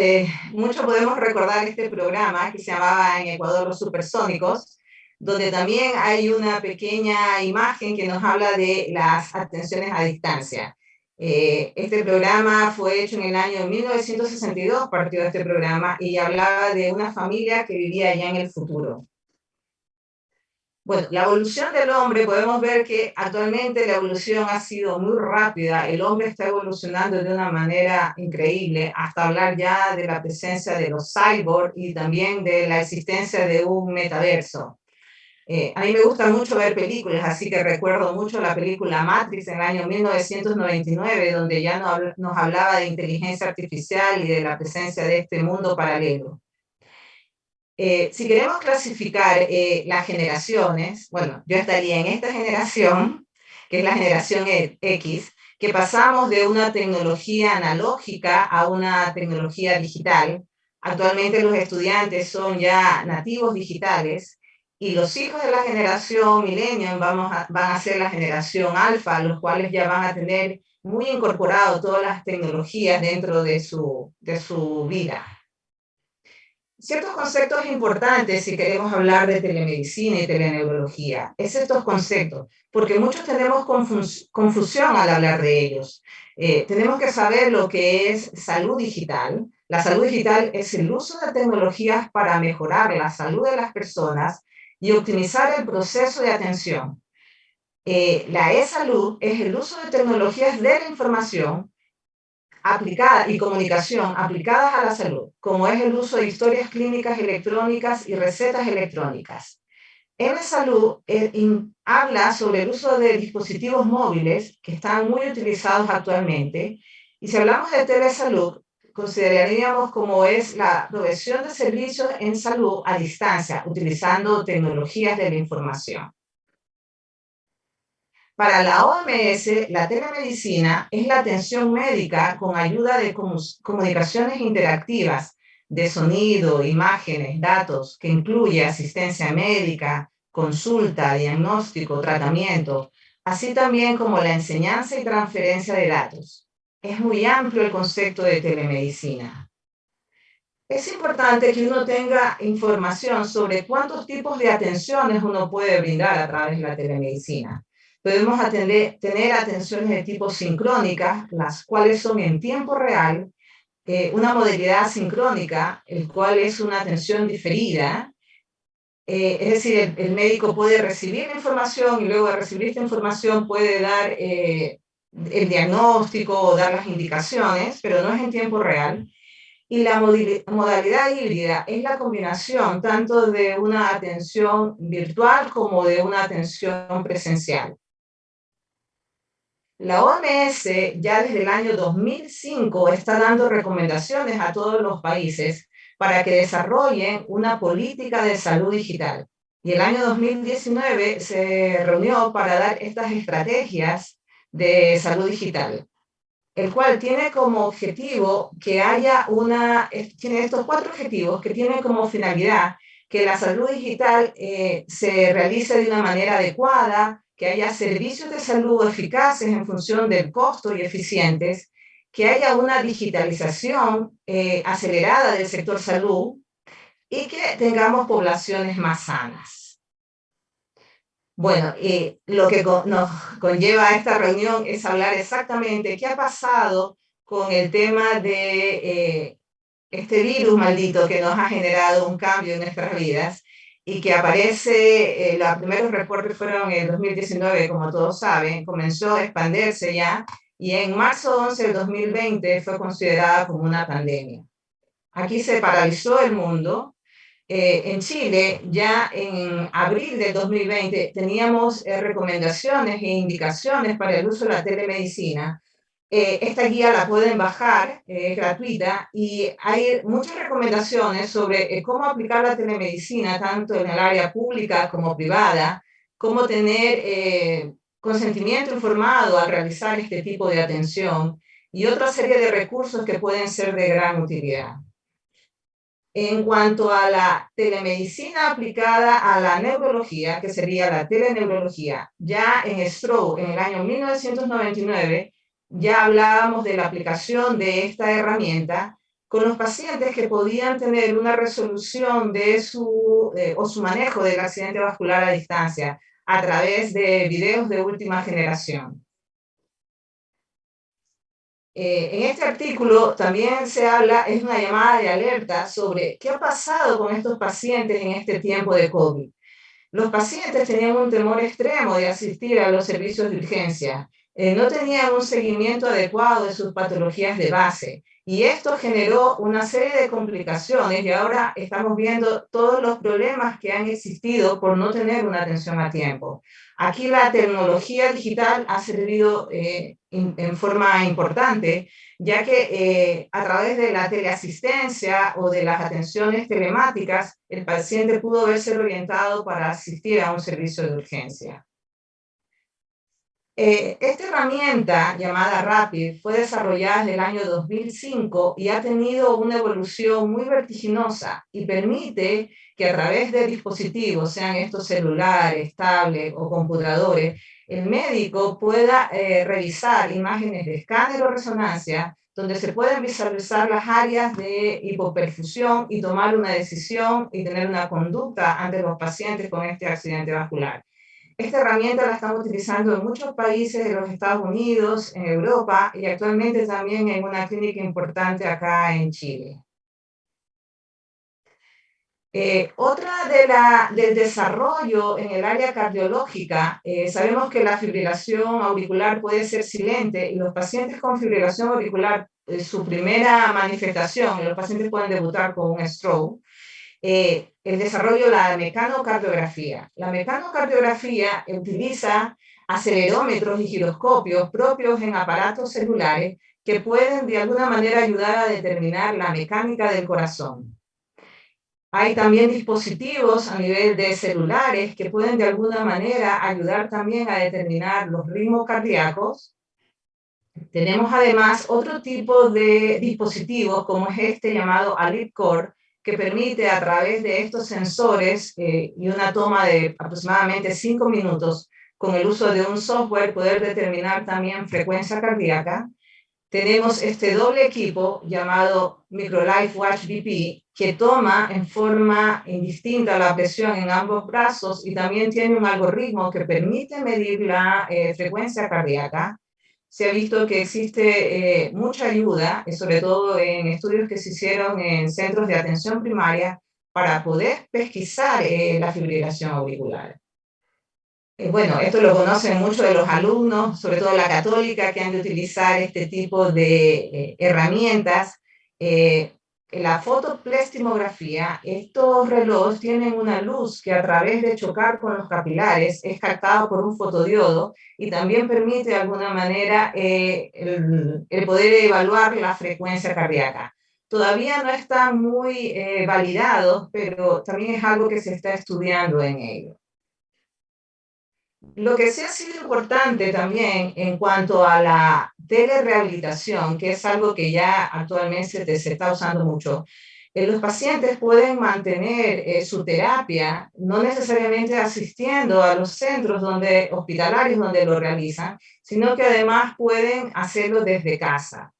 podemos recordar este programa que se llamaba en Ecuador Los Supersónicos, donde también hay una pequeña imagen que nos habla de las atenciones a distancia. Este programa fue hecho en el año 1962, partió de este programa, y hablaba de una familia que vivía ya en el futuro. Bueno, la evolución del hombre, podemos ver que actualmente la evolución ha sido muy rápida. El hombre está evolucionando de una manera increíble, hasta hablar ya de la presencia de los cyborgs y también de la existencia de un metaverso. A mí me gusta mucho ver películas, así que recuerdo mucho la película Matrix en el año 1999, donde ya nos hablaba de inteligencia artificial y de la presencia de este mundo paralelo. Si queremos clasificar las generaciones, bueno, yo estaría en esta generación, que es la generación X, que pasamos de una tecnología analógica a una tecnología digital. Actualmente los estudiantes son ya nativos digitales y los hijos de la generación Millennium van a ser la generación Alfa, los cuales ya van a tener muy incorporado todas las tecnologías dentro de su vida. Ciertos conceptos importantes si queremos hablar de telemedicina y teleneurología, es estos conceptos, porque muchos tenemos confusión al hablar de ellos. Tenemos que saber lo que es salud digital. La salud digital es el uso de tecnologías para mejorar la salud de las personas y optimizar el proceso de atención. La e-salud es el uso de tecnologías de la información aplicada y comunicación aplicadas a la salud, como es el uso de historias clínicas electrónicas y recetas electrónicas. M-Salud habla sobre el uso de dispositivos móviles que están muy utilizados actualmente, y si hablamos de telesalud, consideraríamos como es la provisión de servicios en salud a distancia, utilizando tecnologías de la información. Para la OMS, la telemedicina es la atención médica con ayuda de comunicaciones interactivas de sonido, imágenes, datos, que incluye asistencia médica, consulta, diagnóstico, tratamiento, así también como la enseñanza y transferencia de datos. Es muy amplio el concepto de telemedicina. Es importante que uno tenga información sobre cuántos tipos de atenciones uno puede brindar a través de la telemedicina. Podemos tener atenciones de tipo sincrónica, las cuales son en tiempo real, una modalidad sincrónica, el cual es una atención diferida. Es decir, el médico puede recibir la información y luego de recibir esta información puede dar el diagnóstico o dar las indicaciones, pero no es en tiempo real. Y la modalidad híbrida es la combinación tanto de una atención virtual como de una atención presencial. La OMS ya desde el año 2005 está dando recomendaciones a todos los países para que desarrollen una política de salud digital. Y el año 2019 se reunió para dar estas estrategias de salud digital, el cual tiene como objetivo que tiene estos 4 objetivos que tienen como finalidad que la salud digital se realice de una manera adecuada, que haya servicios de salud eficaces en función del costo y eficientes, que haya una digitalización acelerada del sector salud y que tengamos poblaciones más sanas. Bueno, lo que nos conlleva a esta reunión es hablar exactamente qué ha pasado con el tema de este virus maldito que nos ha generado un cambio en nuestras vidas y que aparece, los primeros reportes fueron en el 2019, como todos saben, comenzó a expandirse ya y en marzo 11 del 2020 fue considerada como una pandemia. Aquí se paralizó el mundo. En Chile, ya en abril del 2020, teníamos recomendaciones e indicaciones para el uso de la telemedicina. Esta guía la pueden bajar, es gratuita, y hay muchas recomendaciones sobre cómo aplicar la telemedicina, tanto en el área pública como privada, cómo tener consentimiento informado al realizar este tipo de atención, y otra serie de recursos que pueden ser de gran utilidad. En cuanto a la telemedicina aplicada a la neurología, que sería la teleneurología, ya en Stroh, en el año 1999, ya hablábamos de la aplicación de esta herramienta con los pacientes que podían tener una resolución de su manejo del accidente vascular a distancia a través de videos de última generación. En este artículo también se habla, es una llamada de alerta sobre qué ha pasado con estos pacientes en este tiempo de COVID. Los pacientes tenían un temor extremo de asistir a los servicios de urgencia, no tenían un seguimiento adecuado de sus patologías de base y esto generó una serie de complicaciones y ahora estamos viendo todos los problemas que han existido por no tener una atención a tiempo. Aquí la tecnología digital ha servido en forma importante, ya que a través de la teleasistencia o de las atenciones telemáticas, el paciente pudo verse orientado para asistir a un servicio de urgencia. Esta herramienta llamada Rapid fue desarrollada en el año 2005 y ha tenido una evolución muy vertiginosa y permite que a través de dispositivos, sean estos celulares, tablets o computadores, el médico pueda revisar imágenes de escáner o resonancia donde se pueden visualizar las áreas de hipoperfusión y tomar una decisión y tener una conducta ante los pacientes con este accidente vascular. Esta herramienta la están utilizando en muchos países de los Estados Unidos, en Europa y actualmente también en una clínica importante acá en Chile. Otra del desarrollo en el área cardiológica, sabemos que la fibrilación auricular puede ser silente y los pacientes con fibrilación auricular, su primera manifestación, los pacientes pueden debutar con un stroke. El desarrollo de la mecanocardiografía. La mecanocardiografía utiliza acelerómetros y giroscopios propios en aparatos celulares que pueden de alguna manera ayudar a determinar la mecánica del corazón. Hay también dispositivos a nivel de celulares que pueden de alguna manera ayudar también a determinar los ritmos cardíacos. Tenemos además otro tipo de dispositivos como es este llamado AlipCore, que permite a través de estos sensores y una toma de aproximadamente 5 minutos con el uso de un software poder determinar también frecuencia cardíaca. Tenemos este doble equipo llamado MicroLife Watch BP que toma en forma indistinta la presión en ambos brazos y también tiene un algoritmo que permite medir la frecuencia cardíaca. Se ha visto que existe mucha ayuda, sobre todo en estudios que se hicieron en centros de atención primaria, para poder pesquisar la fibrilación auricular. Bueno, esto lo conocen muchos de los alumnos, sobre todo la católica, que han de utilizar este tipo de herramientas. La fotoplestimografía, estos relojes tienen una luz que a través de chocar con los capilares es captado por un fotodiodo y también permite de alguna manera el poder evaluar la frecuencia cardíaca. Todavía no están muy validados, pero también es algo que se está estudiando en ello. Lo que sí ha sido importante también en cuanto a la telerehabilitación, que es algo que ya actualmente se está usando mucho, los pacientes pueden mantener su terapia, no necesariamente asistiendo a los centros hospitalarios donde lo realizan, sino que además pueden hacerlo desde casa.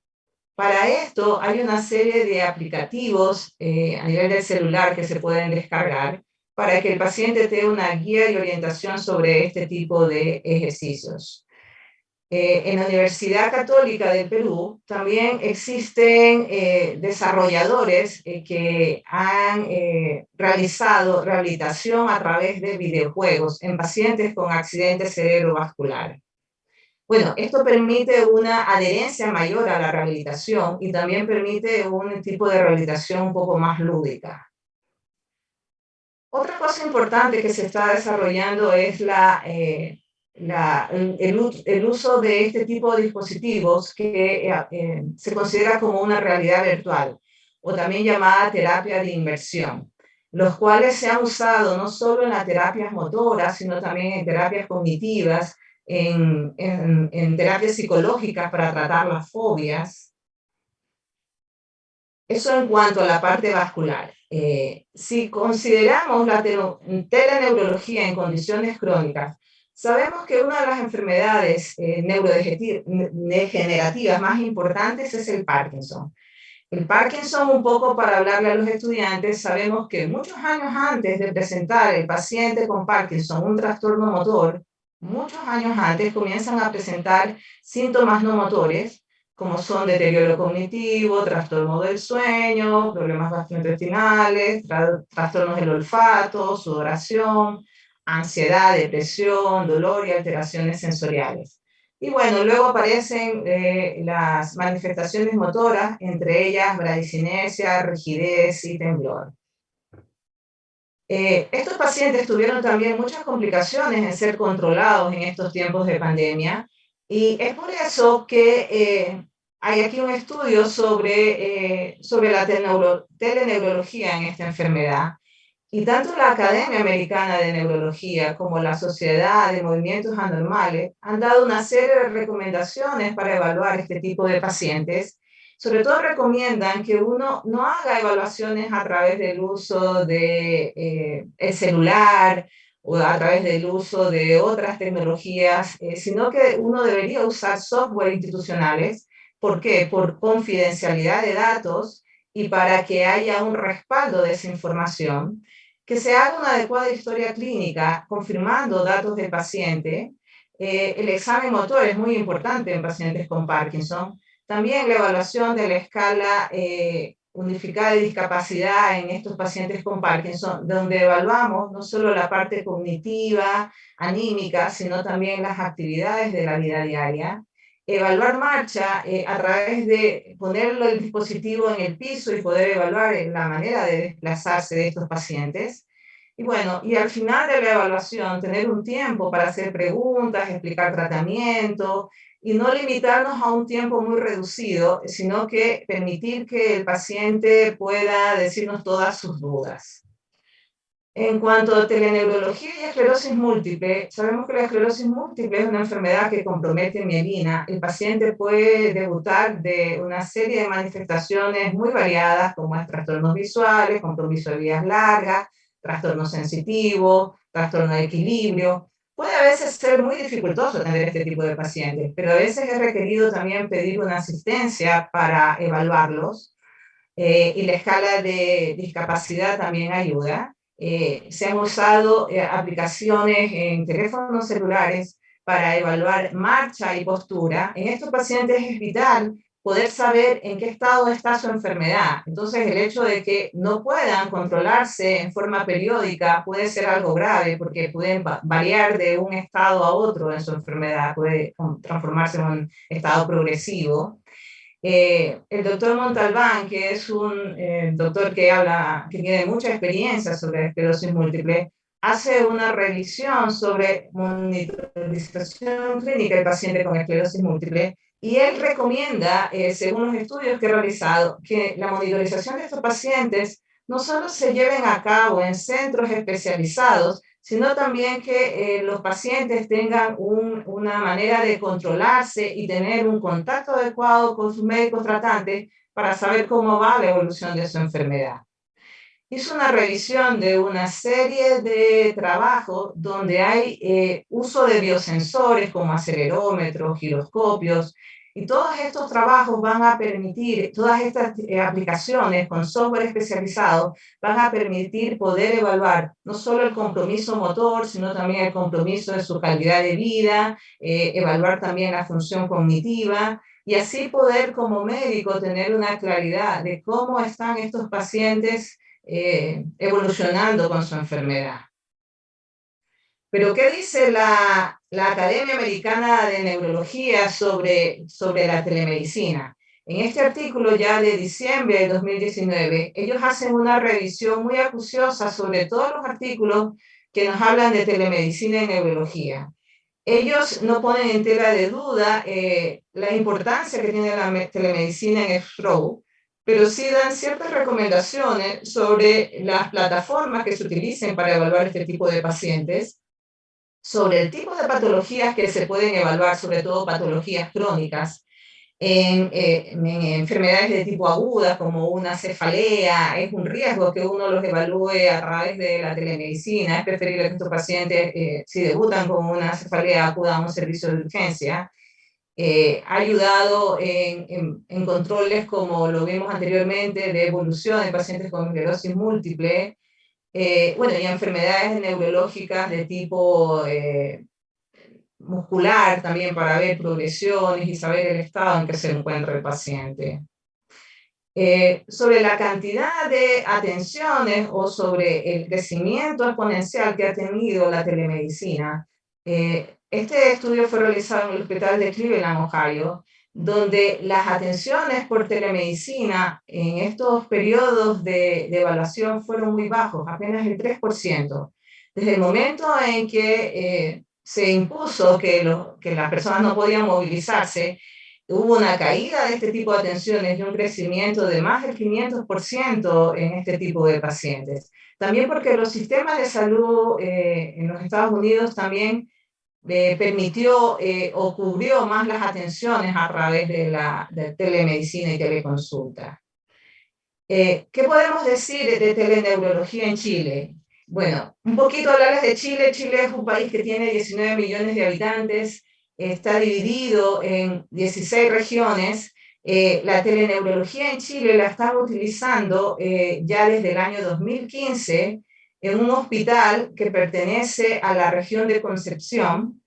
Para esto hay una serie de aplicativos a nivel del celular que se pueden descargar para que el paciente tenga una guía y orientación sobre este tipo de ejercicios. En la Universidad Católica del Perú también existen desarrolladores que han realizado rehabilitación a través de videojuegos en pacientes con accidentes cerebrovasculares. Bueno, esto permite una adherencia mayor a la rehabilitación y también permite un tipo de rehabilitación un poco más lúdica. Otra cosa importante que se está desarrollando es el uso de este tipo de dispositivos que se considera como una realidad virtual o también llamada terapia de inmersión, los cuales se han usado no solo en las terapias motoras, sino también en terapias cognitivas, en terapias psicológicas para tratar las fobias. Eso en cuanto a la parte vascular. Si consideramos la teleneurología en condiciones crónicas, sabemos que una de las enfermedades neurodegenerativas más importantes es el Parkinson. El Parkinson, un poco para hablarle a los estudiantes, sabemos que muchos años antes de presentar el paciente con Parkinson un trastorno motor, muchos años antes comienzan a presentar síntomas no motores, como son deterioro cognitivo, trastorno del sueño, problemas gastrointestinales, trastornos del olfato, sudoración, ansiedad, depresión, dolor y alteraciones sensoriales. Y bueno, luego aparecen las manifestaciones motoras, entre ellas bradicinesia, rigidez y temblor. Estos pacientes tuvieron también muchas complicaciones en ser controlados en estos tiempos de pandemia y es por eso que hay aquí un estudio sobre la teleneurología en esta enfermedad. Y tanto la Academia Americana de Neurología como la Sociedad de Movimientos Anormales han dado una serie de recomendaciones para evaluar este tipo de pacientes. Sobre todo recomiendan que uno no haga evaluaciones a través del uso de el celular o a través del uso de otras tecnologías, sino que uno debería usar software institucionales. ¿Por qué? Por confidencialidad de datos y para que haya un respaldo de esa información, que se haga una adecuada historia clínica confirmando datos del paciente. El examen motor es muy importante en pacientes con Parkinson. También la evaluación de la escala unificada de discapacidad en estos pacientes con Parkinson, donde evaluamos no solo la parte cognitiva, anímica, sino también las actividades de la vida diaria. Evaluar marcha a través de ponerlo el dispositivo en el piso y poder evaluar la manera de desplazarse de estos pacientes. Y bueno, y al final de la evaluación, tener un tiempo para hacer preguntas, explicar tratamiento y no limitarnos a un tiempo muy reducido, sino que permitir que el paciente pueda decirnos todas sus dudas. En cuanto a teleneurología y esclerosis múltiple, sabemos que la esclerosis múltiple es una enfermedad que compromete mielina. El paciente puede debutar de una serie de manifestaciones muy variadas, como trastornos visuales, compromiso de vías largas, trastorno sensitivo, trastorno de equilibrio. Puede a veces ser muy dificultoso atender este tipo de pacientes, pero a veces es requerido también pedir una asistencia para evaluarlos. Y la escala de discapacidad también ayuda. Se han usado aplicaciones en teléfonos celulares para evaluar marcha y postura. En estos pacientes es vital poder saber en qué estado está su enfermedad. Entonces, el hecho de que no puedan controlarse en forma periódica puede ser algo grave porque pueden variar de un estado a otro en su enfermedad, puede transformarse en un estado progresivo. El doctor Montalbán, que es un doctor que tiene mucha experiencia sobre esclerosis múltiple, hace una revisión sobre monitorización clínica del paciente con esclerosis múltiple y él recomienda, según los estudios que he realizado, que la monitorización de estos pacientes no solo se lleven a cabo en centros especializados, sino también que los pacientes tengan una manera de controlarse y tener un contacto adecuado con sus médicos tratantes para saber cómo va la evolución de su enfermedad. Hizo una revisión de una serie de trabajos donde hay uso de biosensores como acelerómetros, giroscopios, Y todos estos trabajos van a permitir, todas estas aplicaciones con software especializado van a permitir poder evaluar no solo el compromiso motor, sino también el compromiso de su calidad de vida, evaluar también la función cognitiva, y así poder como médico tener una claridad de cómo están estos pacientes evolucionando con su enfermedad. Pero ¿qué dice la Academia Americana de Neurología sobre la telemedicina? En este artículo ya de diciembre de 2019, ellos hacen una revisión muy acuciosa sobre todos los artículos que nos hablan de telemedicina y neurología. Ellos no ponen en tela de duda la importancia que tiene la telemedicina en el stroke, pero sí dan ciertas recomendaciones sobre las plataformas que se utilicen para evaluar este tipo de pacientes, sobre el tipo de patologías que se pueden evaluar, sobre todo patologías crónicas, en enfermedades de tipo aguda, como una cefalea. Es un riesgo que uno los evalúe a través de la telemedicina. Es preferible que estos pacientes, si debutan con una cefalea, acudan a un servicio de urgencia. Ha ayudado en controles, como lo vimos anteriormente, de evolución en pacientes con esclerosis múltiple. Bueno, y enfermedades neurológicas de tipo muscular también, para ver progresiones y saber el estado en que se encuentra el paciente. Sobre la cantidad de atenciones o sobre el crecimiento exponencial que ha tenido la telemedicina, este estudio fue realizado en el hospital de Cleveland, Ohio, donde las atenciones por telemedicina en estos periodos de evaluación fueron muy bajos, apenas el 3%. Desde el momento en que se impuso que las personas no podían movilizarse, hubo una caída de este tipo de atenciones y un crecimiento de más del 500% en este tipo de pacientes. También porque los sistemas de salud en los Estados Unidos también permitió o cubrió más las atenciones a través de telemedicina y teleconsulta. ¿Qué podemos decir de teleneurología en Chile? Bueno, un poquito hablarles de Chile. Chile es un país que tiene 19 millones de habitantes, está dividido en 16 regiones. La teleneurología en Chile la están utilizando ya desde el año 2015 en un hospital que pertenece a la región de Concepción.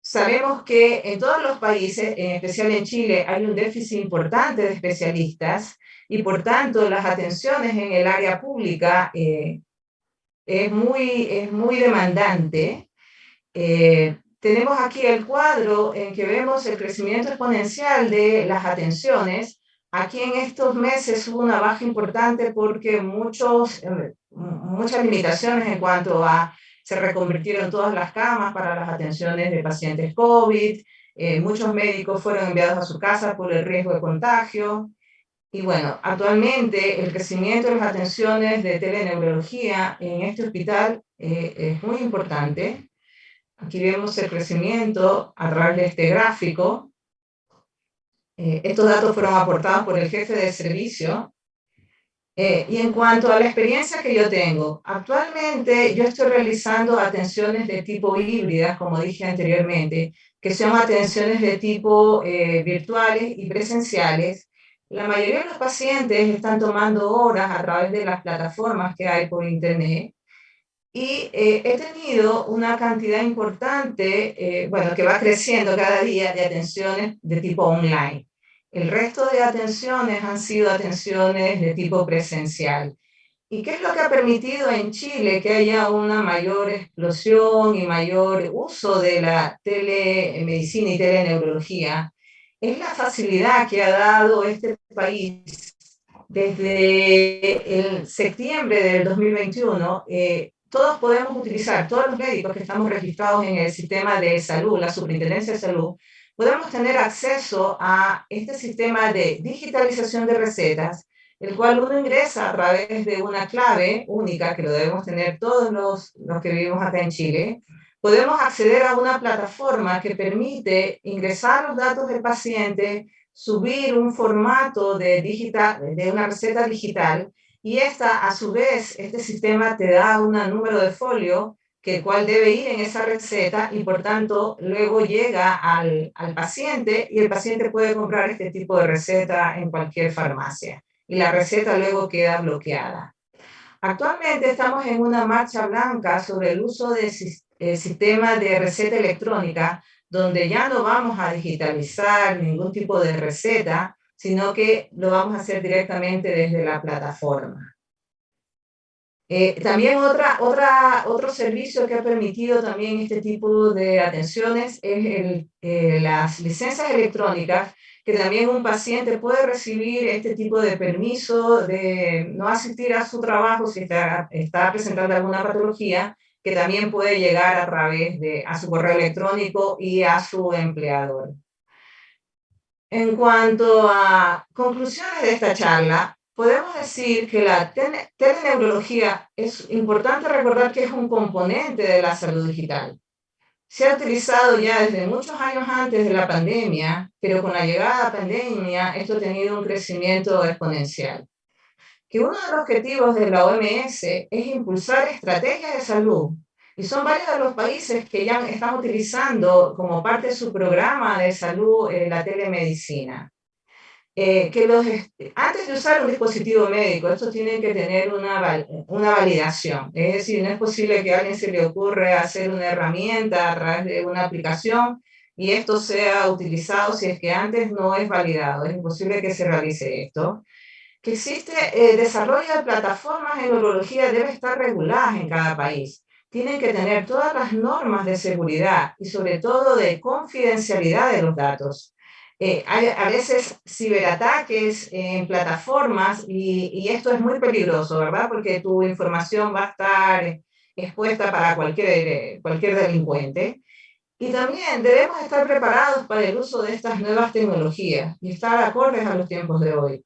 Sabemos que en todos los países, en especial en Chile, hay un déficit importante de especialistas y por tanto las atenciones en el área pública es muy demandante. Tenemos aquí el cuadro en que vemos el crecimiento exponencial de las atenciones. Aquí en estos meses hubo una baja importante porque muchas limitaciones en cuanto a se reconvirtieron todas las camas para las atenciones de pacientes COVID, muchos médicos fueron enviados a su casa por el riesgo de contagio. Y bueno, actualmente el crecimiento de las atenciones de teleneurología en este hospital es muy importante. Aquí vemos el crecimiento a través de este gráfico. Estos datos fueron aportados por el jefe de servicio. Y en cuanto a la experiencia que yo tengo, actualmente yo estoy realizando atenciones de tipo híbridas, como dije anteriormente, que son atenciones de tipo virtuales y presenciales. La mayoría de los pacientes están tomando horas a través de las plataformas que hay por internet. Y he tenido una cantidad importante, bueno, que va creciendo cada día, de atenciones de tipo online. El resto de atenciones han sido atenciones de tipo presencial. ¿Y qué es lo que ha permitido en Chile que haya una mayor explosión y mayor uso de la telemedicina y teleneurología? Es la facilidad que ha dado este país desde el septiembre del 2021. Todos podemos utilizar, todos los médicos que estamos registrados en el sistema de salud, la Superintendencia de Salud, podemos tener acceso a este sistema de digitalización de recetas, el cual uno ingresa a través de una clave única, que lo debemos tener todos los que vivimos acá en Chile. Podemos acceder a una plataforma que permite ingresar los datos del paciente, subir un formato de una receta digital, y esta, a su vez, este sistema te da un número de folio que cuál debe ir en esa receta y por tanto luego llega al paciente y el paciente puede comprar este tipo de receta en cualquier farmacia y la receta luego queda bloqueada. Actualmente estamos en una marcha blanca sobre el uso de sistemas de receta electrónica, donde ya no vamos a digitalizar ningún tipo de receta, sino que lo vamos a hacer directamente desde la plataforma. También otro servicio que ha permitido también este tipo de atenciones es las licencias electrónicas, que también un paciente puede recibir este tipo de permiso de no asistir a su trabajo si está presentando alguna patología, que también puede llegar a través a su correo electrónico y a su empleador. En cuanto a conclusiones de esta charla, podemos decir que la teleneurología es importante recordar que es un componente de la salud digital. Se ha utilizado ya desde muchos años antes de la pandemia, pero con la llegada de la pandemia esto ha tenido un crecimiento exponencial. Que uno de los objetivos de la OMS es impulsar estrategias de salud y son varios de los países que ya están utilizando como parte de su programa de salud la telemedicina. Antes de usar un dispositivo médico, estos tienen que tener una validación. Es decir, no es posible que a alguien se le ocurra hacer una herramienta a través de una aplicación y esto sea utilizado si es que antes no es validado. Es imposible que se realice esto. Que existe desarrollo de plataformas en neurología debe estar reguladas en cada país. Tienen que tener todas las normas de seguridad y sobre todo de confidencialidad de los datos. Hay a veces ciberataques en plataformas y esto es muy peligroso, ¿verdad? Porque tu información va a estar expuesta para cualquier delincuente. Y también debemos estar preparados para el uso de estas nuevas tecnologías y estar acordes a los tiempos de hoy.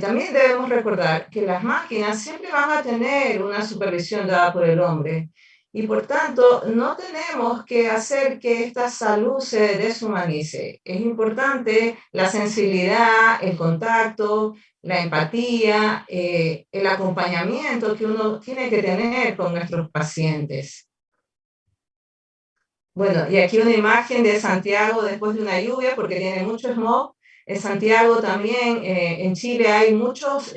También debemos recordar que las máquinas siempre van a tener una supervisión dada por el hombre y por tanto no tenemos que hacer que esta salud se deshumanice. Es importante la sensibilidad, el contacto, la empatía, el acompañamiento que uno tiene que tener con nuestros pacientes. Bueno, y aquí una imagen de Santiago después de una lluvia porque tiene mucho smog. En Santiago también, en Chile hay muchas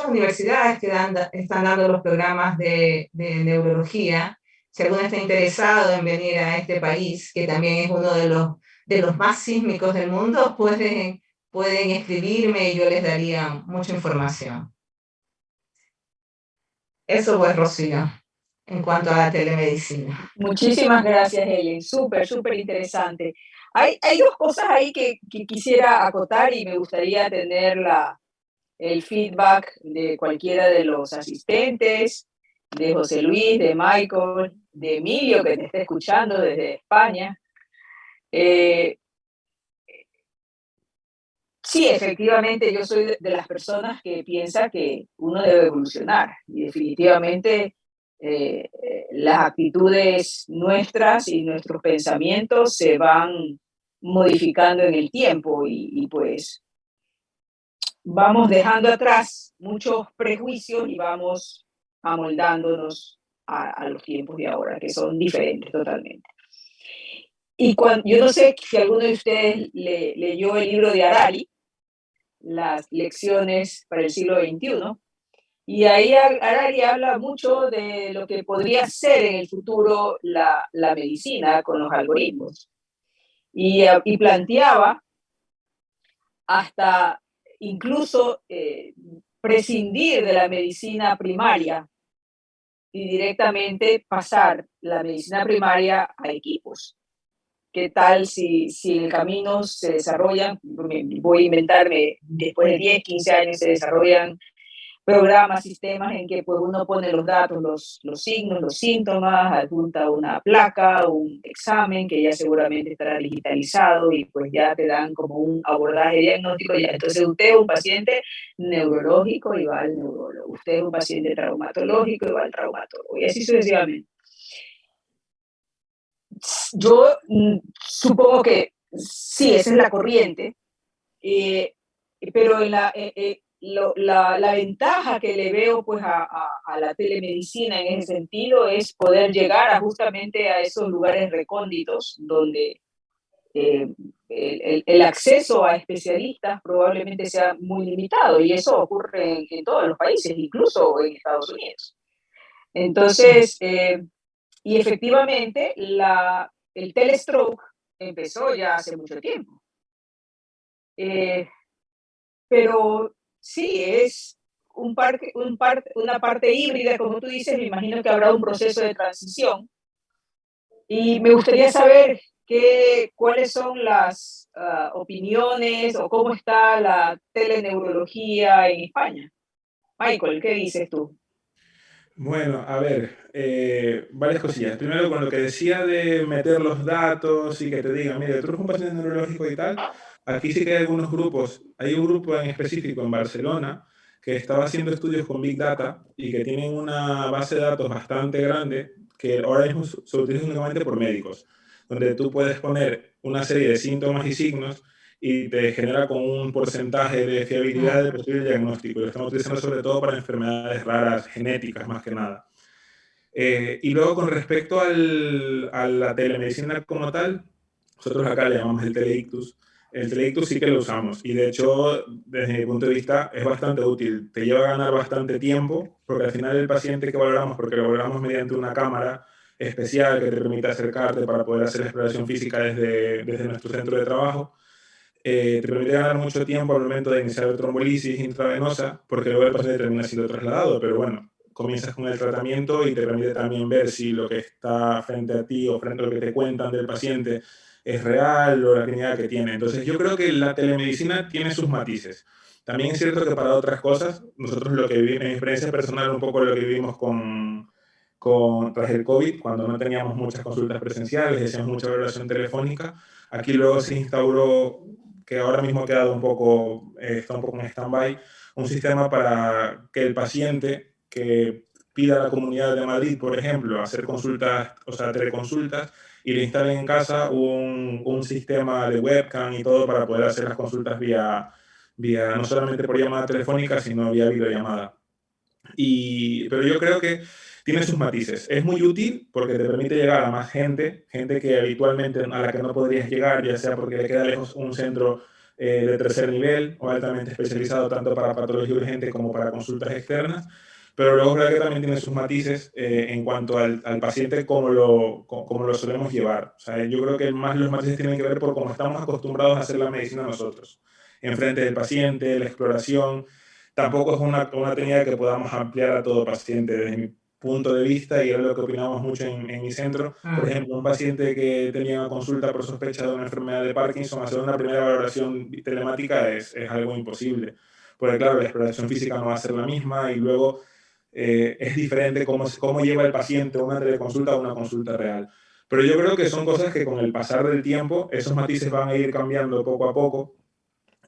universidades que están dando los programas de neurología. Si alguno está interesado en venir a este país, que también es uno de los más sísmicos del mundo, pueden escribirme y yo les daría mucha información. Eso pues, Rocío, en cuanto a la telemedicina.
Muchísimas gracias, Helen. Súper, súper interesante. Hay dos cosas ahí que quisiera acotar y me gustaría tener el feedback de cualquiera de los asistentes, de José Luis, de Michael, de Emilio, que te está escuchando desde España. Sí, efectivamente, yo soy de las personas que piensa que uno debe evolucionar y definitivamente las actitudes nuestras y nuestros pensamientos se van modificando en el tiempo y pues vamos dejando atrás muchos prejuicios y vamos amoldándonos a los tiempos de ahora, que son diferentes totalmente. Y yo no sé si alguno de ustedes leyó el libro de Harari, Las lecciones para el siglo XXI, y ahí Harari habla mucho de lo que podría ser en el futuro la medicina con los algoritmos. Y planteaba hasta incluso prescindir de la medicina primaria y directamente pasar la medicina primaria a equipos. ¿Qué tal si en el camino se desarrollan, voy a inventarme, después de 10, 15 años se desarrollan programas, sistemas en que pues, uno pone los datos, los signos, los síntomas, adjunta una placa, un examen que ya seguramente estará digitalizado y pues ya te dan como un abordaje diagnóstico. Ya. Entonces usted es un paciente neurológico y va al neurólogo. Usted es un paciente traumatológico y va al traumatólogo. Y así sucesivamente. Yo supongo que sí, esa es la corriente, pero la ventaja que le veo pues a la telemedicina en ese sentido es poder llegar justamente a esos lugares recónditos donde el acceso a especialistas probablemente sea muy limitado, y eso ocurre en todos los países, incluso en Estados Unidos. Entonces, y efectivamente, el telestroke empezó ya hace mucho tiempo. Pero sí, es una parte híbrida, como tú dices. Me imagino que habrá un proceso de transición. Y me gustaría saber cuáles son las opiniones o cómo está la teleneurología en España. Michael, ¿qué dices tú?
Bueno, a ver, varias cosillas. Primero, con lo que decía de meter los datos y que te digan, mire, tú eres un paciente neurológico y tal, aquí sí que hay algunos grupos. Hay un grupo en específico en Barcelona que estaba haciendo estudios con Big Data y que tienen una base de datos bastante grande que ahora mismo se utiliza únicamente por médicos, donde tú puedes poner una serie de síntomas y signos y te genera con un porcentaje de fiabilidad del posible diagnóstico. Y lo estamos utilizando sobre todo para enfermedades raras, genéticas más que nada. Y luego con respecto a la telemedicina como tal, nosotros acá le llamamos el teleictus. El teleictus sí que lo usamos y de hecho, desde mi punto de vista, es bastante útil. Te lleva a ganar bastante tiempo porque al final el paciente que valoramos, porque lo valoramos mediante una cámara especial que te permite acercarte para poder hacer la exploración física desde nuestro centro de trabajo, te permite ganar mucho tiempo al momento de iniciar trombolisis intravenosa, porque luego el paciente termina siendo trasladado, pero bueno, comienzas con el tratamiento y te permite también ver si lo que está frente a ti o frente a lo que te cuentan del paciente es real o la clínica que tiene. Entonces yo creo que la telemedicina tiene sus matices. También es cierto que para otras cosas, nosotros lo que vivimos, en mi experiencia personal, un poco lo que vivimos tras el COVID, cuando no teníamos muchas consultas presenciales, hacíamos mucha valoración telefónica, aquí luego se instauró, que ahora mismo ha quedado está un poco en stand-by, un sistema para que el paciente que pida a la Comunidad de Madrid, por ejemplo, hacer consultas, o sea, teleconsultas, y le instalen en casa un sistema de webcam y todo para poder hacer las consultas vía no solamente por llamada telefónica, sino vía videollamada. Pero yo creo que tiene sus matices. Es muy útil porque te permite llegar a más gente que habitualmente a la que no podrías llegar, ya sea porque le queda lejos un centro de tercer nivel o altamente especializado tanto para patología urgente como para consultas externas. Pero luego creo que también tiene sus matices en cuanto al paciente, cómo lo solemos llevar. O sea, yo creo que más los matices tienen que ver por cómo estamos acostumbrados a hacer la medicina nosotros. Enfrente del paciente, la exploración. Tampoco es una técnica que podamos ampliar a todo paciente. Desde mi punto de vista, y es lo que opinamos mucho en mi centro, por ejemplo, un paciente que tenía una consulta por sospecha de una enfermedad de Parkinson, hacer una primera valoración telemática es algo imposible. Porque claro, la exploración física no va a ser la misma y luego es diferente cómo lleva el paciente una teleconsulta a una consulta real. Pero yo creo que son cosas que con el pasar del tiempo, esos matices van a ir cambiando poco a poco.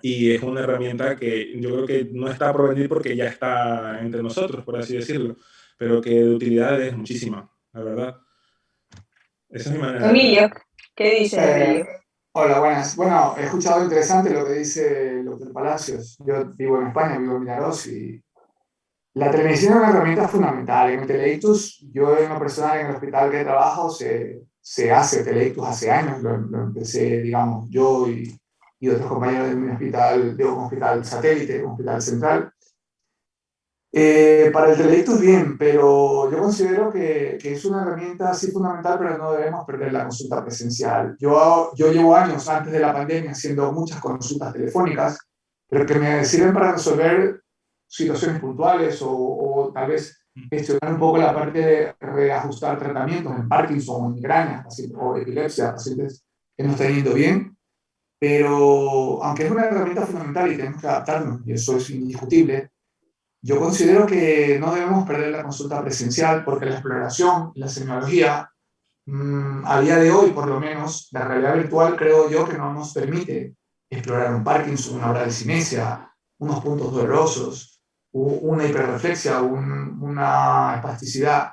Y es una herramienta que yo creo que no está por venir porque ya está entre nosotros, por así decirlo, pero que de utilidad es muchísima, la verdad. Esa es mi manera de
Emilio,
pensar.
¿qué dices, Emilio?
Hola, buenas. Bueno, he escuchado interesante lo que dice el doctor Palacios. Yo vivo en España, vivo en Vinaroz y la telemedicina es una herramienta fundamental. En el Teleictus, yo en lo personal, en el hospital que trabajo, se hace Teleictus hace años. Lo empecé, digamos, yo y otros compañeros de mi hospital, de un hospital satélite, un hospital central. Para el Teleictus bien, pero yo considero que es una herramienta sí fundamental, pero no debemos perder la consulta presencial. Yo llevo años antes de la pandemia haciendo muchas consultas telefónicas, pero que me sirven para resolver situaciones puntuales o tal vez gestionar un poco la parte de reajustar tratamientos en Parkinson o en migrañas o epilepsia, pacientes que no están yendo bien. Pero aunque es una herramienta fundamental y tenemos que adaptarnos, y eso es indiscutible, yo considero que no debemos perder la consulta presencial porque la exploración, la semiología, a día de hoy, por lo menos, la realidad virtual creo yo que no nos permite explorar un Parkinson, una bradicinesia, unos puntos dolorosos, una hiperreflexia, una espasticidad.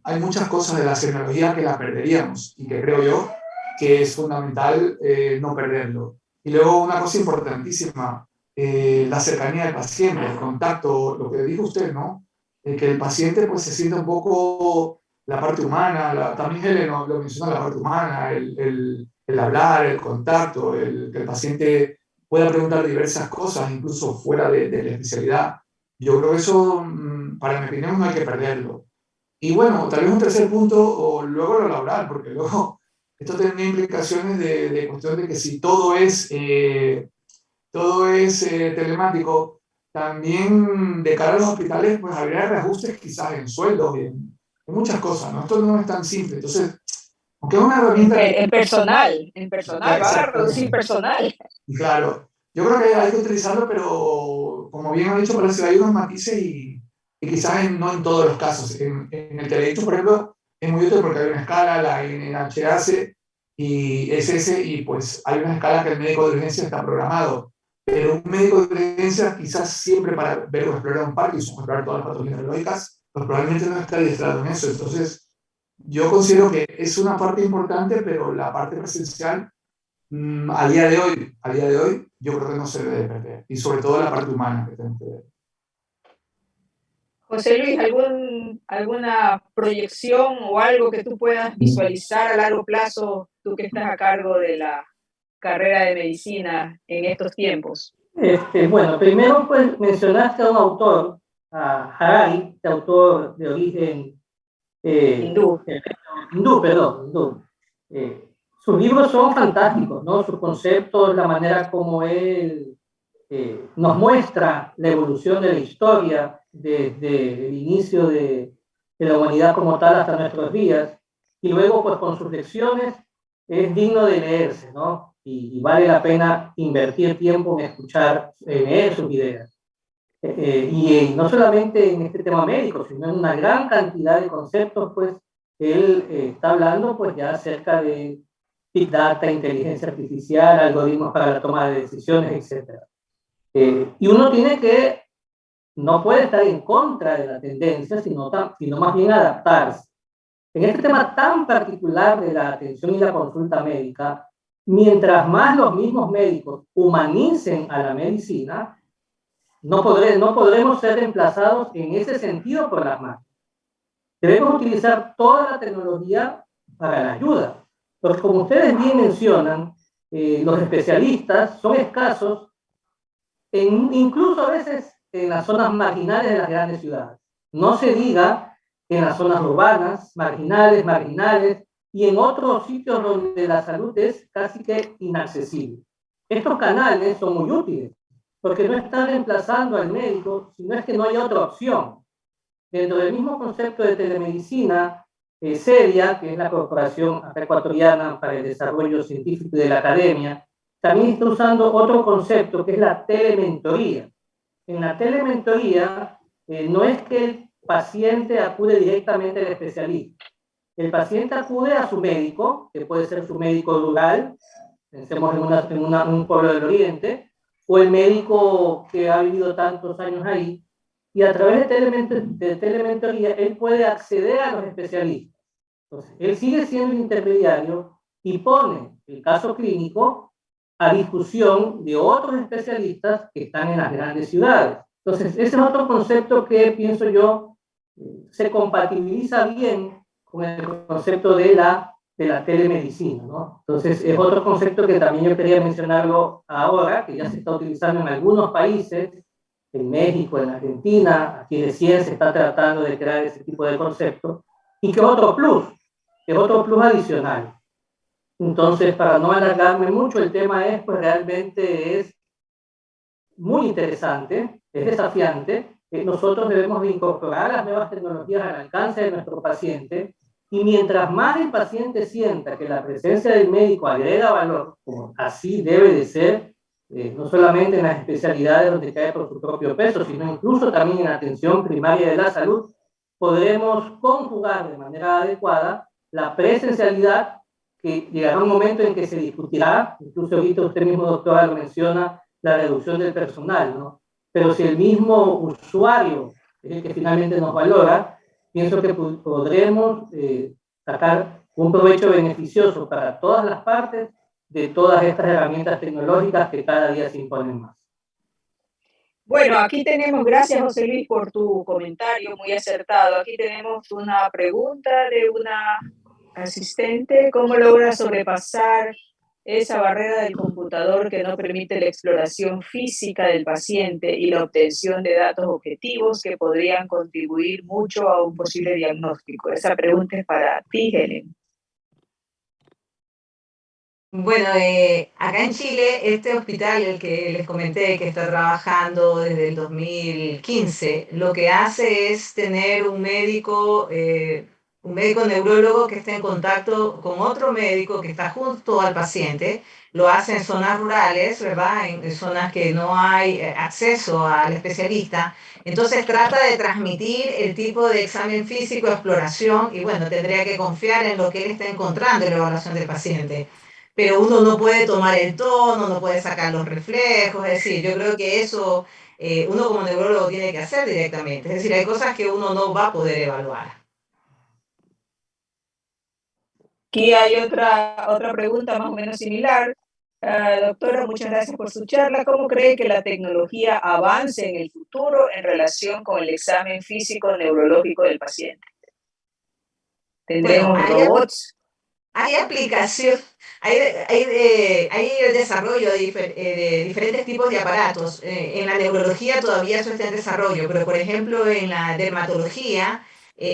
Hay muchas cosas de la semiología que la perderíamos y que creo yo que es fundamental no perderlo. Y luego una cosa importantísima, la cercanía del paciente, el contacto, lo que dijo usted, ¿no? Que el paciente pues se sienta un poco la parte humana, también Helen lo menciona, la parte humana, el hablar, el contacto, que el paciente pueda preguntar diversas cosas, incluso fuera de la especialidad. Yo creo que eso, para mi opinión, no hay que perderlo. Y bueno, tal vez un tercer punto, o luego lo laboral, porque luego esto tiene implicaciones de cuestión de que si todo es telemático, también de cara a los hospitales, pues habría reajustes quizás en sueldos, en muchas cosas, ¿no? Esto no es tan simple. Entonces, aunque es una herramienta...
En personal, va a reducir personal.
Claro, yo creo que hay que utilizarlo, pero como bien ha dicho, parece que hay unos matices y quizás no en todos los casos. En el teledicto, por ejemplo, es muy útil porque hay una escala, la NHAC y SS, y pues hay una escala que el médico de urgencia está programado. Pero un médico de urgencia, quizás siempre para ver o explorar un Parkinson, o explorar todas las patologías neurológicas, pues probablemente no está adiestrado en eso. Entonces, yo considero que es una parte importante, pero la parte presencial a día de hoy, yo creo que no se debe perder. Y sobre todo la parte humana que tenemos que ver.
José Luis, ¿alguna proyección o algo que tú puedas visualizar a largo plazo, tú que estás a cargo de la carrera de medicina en estos tiempos?
Bueno, primero pues mencionaste a un autor, a Harari, este autor de origen
Hindú.
hindú. Sus libros son fantásticos, ¿no? Sus conceptos, la manera como él nos muestra la evolución de la historia desde el inicio de la humanidad como tal hasta nuestros días, y luego pues con sus lecciones es digno de leerse, ¿no? Y vale la pena invertir tiempo en escuchar, en leer sus ideas. Y no solamente en este tema médico, sino en una gran cantidad de conceptos, pues él está hablando pues ya acerca de Big Data, inteligencia artificial, algoritmos para la toma de decisiones, etc. Y uno no puede estar en contra de la tendencia, sino más bien adaptarse. En este tema tan particular de la atención y la consulta médica, mientras más los mismos médicos humanicen a la medicina, no podremos ser reemplazados en ese sentido por las máquinas. Debemos utilizar toda la tecnología para la ayuda, porque como ustedes bien mencionan, los especialistas son escasos, incluso a veces en las zonas marginales de las grandes ciudades. No se diga en las zonas urbanas, marginales, y en otros sitios donde la salud es casi que inaccesible. Estos canales son muy útiles, porque no están reemplazando al médico, sino es que no hay otra opción. Dentro del mismo concepto de telemedicina, CEDIA, que es la Corporación Ecuatoriana para el Desarrollo Científico y de la Academia, también está usando otro concepto que es la telementoría. En la telementoría no es que el paciente acude directamente al especialista. El paciente acude a su médico, que puede ser su médico rural, pensemos en un pueblo del oriente, o el médico que ha vivido tantos años ahí, y a través de telementoría él puede acceder a los especialistas. Entonces, él sigue siendo el intermediario y pone el caso clínico a discusión de otros especialistas que están en las grandes ciudades. Entonces, ese es otro concepto que pienso yo se compatibiliza bien con el concepto de la telemedicina, ¿no? Entonces, es otro concepto que también yo quería mencionarlo ahora, que ya se está utilizando en algunos países, en México, en Argentina, aquí recién se está tratando de crear ese tipo de concepto, y que es otro plus adicional. Entonces, para no alargarme mucho, el tema pues realmente es muy interesante, es desafiante. Nosotros debemos de incorporar las nuevas tecnologías al alcance de nuestro paciente, y mientras más el paciente sienta que la presencia del médico agrega valor, como así debe de ser, no solamente en las especialidades donde cae por su propio peso, sino incluso también en la atención primaria de la salud, podremos conjugar de manera adecuada la presencialidad, que llegará un momento en que se discutirá, incluso ahorita usted mismo, doctora, lo menciona, la reducción del personal, ¿no? Pero si el mismo usuario es el que finalmente nos valora, pienso que podremos sacar un provecho beneficioso para todas las partes de todas estas herramientas tecnológicas que cada día se imponen más.
Bueno, aquí tenemos, gracias José Luis por tu comentario muy acertado. Aquí tenemos una pregunta de una asistente. ¿Cómo logra sobrepasar esa barrera del computador que no permite la exploración física del paciente y la obtención de datos objetivos que podrían contribuir mucho a un posible diagnóstico? Esa pregunta es para ti, Helen.
Bueno, acá en Chile, este hospital, el que les comenté que está trabajando desde el 2015, lo que hace es tener un médico neurólogo que esté en contacto con otro médico que está junto al paciente. Lo hace en zonas rurales, ¿verdad? En zonas que no hay acceso al especialista. Entonces trata de transmitir el tipo de examen físico, exploración, y bueno, tendría que confiar en lo que él está encontrando en la evaluación del paciente, pero uno no puede tomar el tono, no puede sacar los reflejos, es decir, yo creo que eso uno como neurólogo tiene que hacer directamente, es decir, hay cosas que uno no va a poder evaluar.
Aquí hay otra pregunta más o menos similar. Doctora, muchas gracias por su charla. ¿Cómo cree que la tecnología avance en el futuro en relación con el examen físico neurológico del paciente?
Bueno,
¿Tendremos robots?
hay aplicación, hay el desarrollo de diferentes tipos de aparatos. En la neurología todavía eso está en desarrollo, pero por ejemplo en la dermatología,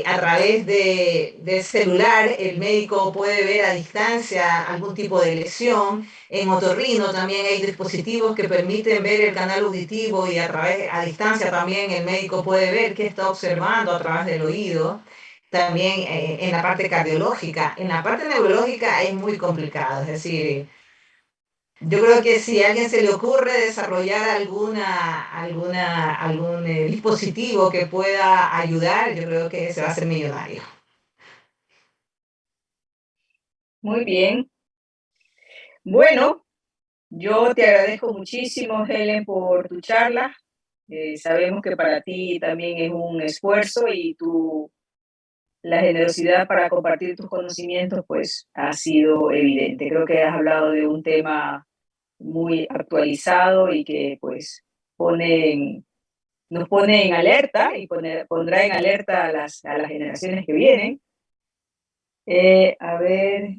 a través del celular, el médico puede ver a distancia algún tipo de lesión. En otorrino también hay dispositivos que permiten ver el canal auditivo y a distancia también el médico puede ver qué está observando a través del oído. También en la parte cardiológica. En la parte neurológica es muy complicado, es decir, yo creo que si a alguien se le ocurre desarrollar algún dispositivo que pueda ayudar, yo creo que se va a hacer millonario.
Muy bien. Bueno, yo te agradezco muchísimo, Helen, por tu charla. Sabemos que para ti también es un esfuerzo y la generosidad para compartir tus conocimientos pues ha sido evidente. Creo que has hablado de un tema muy actualizado y que pues nos pone en alerta y pondrá en alerta a las generaciones que vienen. A ver,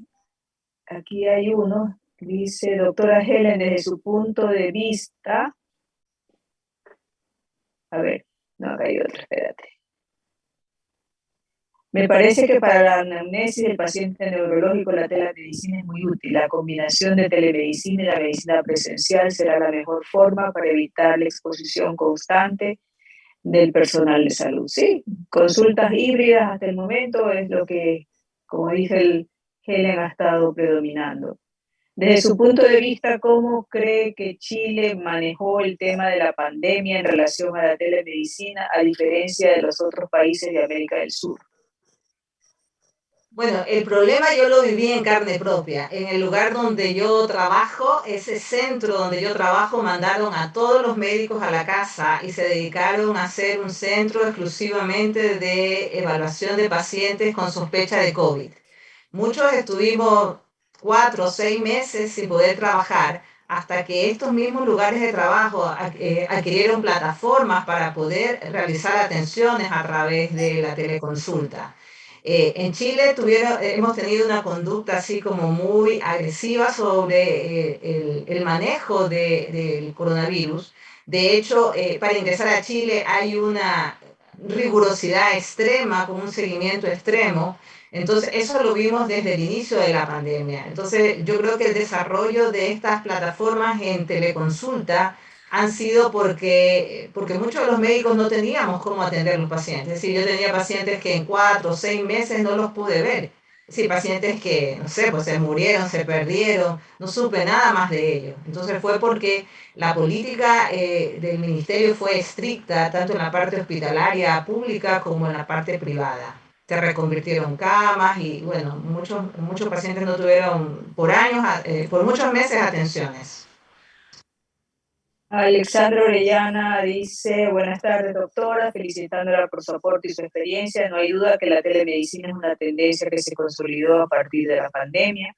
aquí hay uno, dice, doctora Helen, desde su punto de vista, a ver, no, acá hay otro, espérate. Me parece que para la anamnesis del paciente neurológico la telemedicina es muy útil. La combinación de telemedicina y la medicina presencial será la mejor forma para evitar la exposición constante del personal de salud. Sí, consultas híbridas hasta el momento es lo que, como dice Helen, ha estado predominando. Desde su punto de vista, ¿cómo cree que Chile manejó el tema de la pandemia en relación a la telemedicina, a diferencia de los otros países de América del Sur?
Bueno, el problema yo lo viví en carne propia. En el lugar donde yo trabajo, ese centro donde yo trabajo, mandaron a todos los médicos a la casa y se dedicaron a hacer un centro exclusivamente de evaluación de pacientes con sospecha de COVID. Muchos estuvimos 4 o 6 meses sin poder trabajar hasta que estos mismos lugares de trabajo adquirieron plataformas para poder realizar atenciones a través de la teleconsulta. En Chile hemos tenido una conducta así como muy agresiva sobre el manejo del coronavirus. De hecho, para ingresar a Chile hay una rigurosidad extrema, con un seguimiento extremo. Entonces, eso lo vimos desde el inicio de la pandemia. Entonces, yo creo que el desarrollo de estas plataformas en teleconsulta han sido porque muchos de los médicos no teníamos cómo atender a los pacientes. Es decir, yo tenía pacientes que en 4 o 6 meses no los pude ver. Es decir, pacientes que, no sé, pues se murieron, se perdieron, no supe nada más de ellos. Entonces fue porque la política del ministerio fue estricta, tanto en la parte hospitalaria pública como en la parte privada. Se reconvirtieron camas y, bueno, muchos pacientes no tuvieron por años, por muchos meses atenciones.
Alexandra Orellana dice, buenas tardes doctora, felicitándola por su aporte y su experiencia. No hay duda que la telemedicina es una tendencia que se consolidó a partir de la pandemia.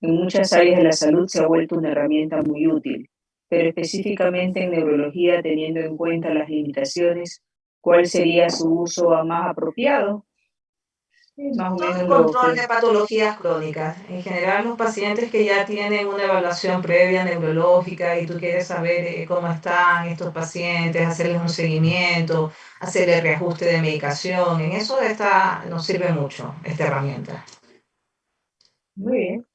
En muchas áreas de la salud se ha vuelto una herramienta muy útil. pero específicamente en neurología, teniendo en cuenta las limitaciones, ¿cuál sería su uso más apropiado? Más o
Todo
menos
el
lo
control
que...
de patologías crónicas. En general, los pacientes que ya tienen una evaluación previa neurológica y tú quieres saber cómo están estos pacientes, hacerles un seguimiento, hacerle reajuste de medicación, en eso nos sirve mucho esta herramienta.
Muy bien.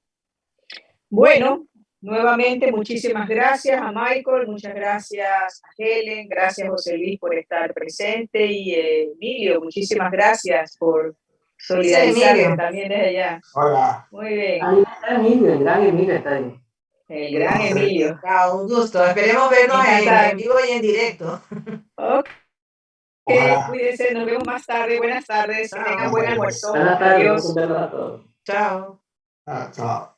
Bueno, nuevamente muchísimas gracias a Michael, muchas gracias a Helen, gracias José Luis por estar presente y Emilio, muchísimas gracias por solidarizarse
Emilio.
también desde allá.
Hola.
Muy bien.
Ahí está Emilio, el gran Emilio está ahí.
El gran Emilio.
Un gusto. Esperemos vernos en vivo y en directo.
Ok,
Ojalá.
cuídense, nos vemos más tarde. Buenas tardes, que tengan buen almuerzo.
Buenas tardes,
Adiós.
un verlos a todos.
Chao.
Chao.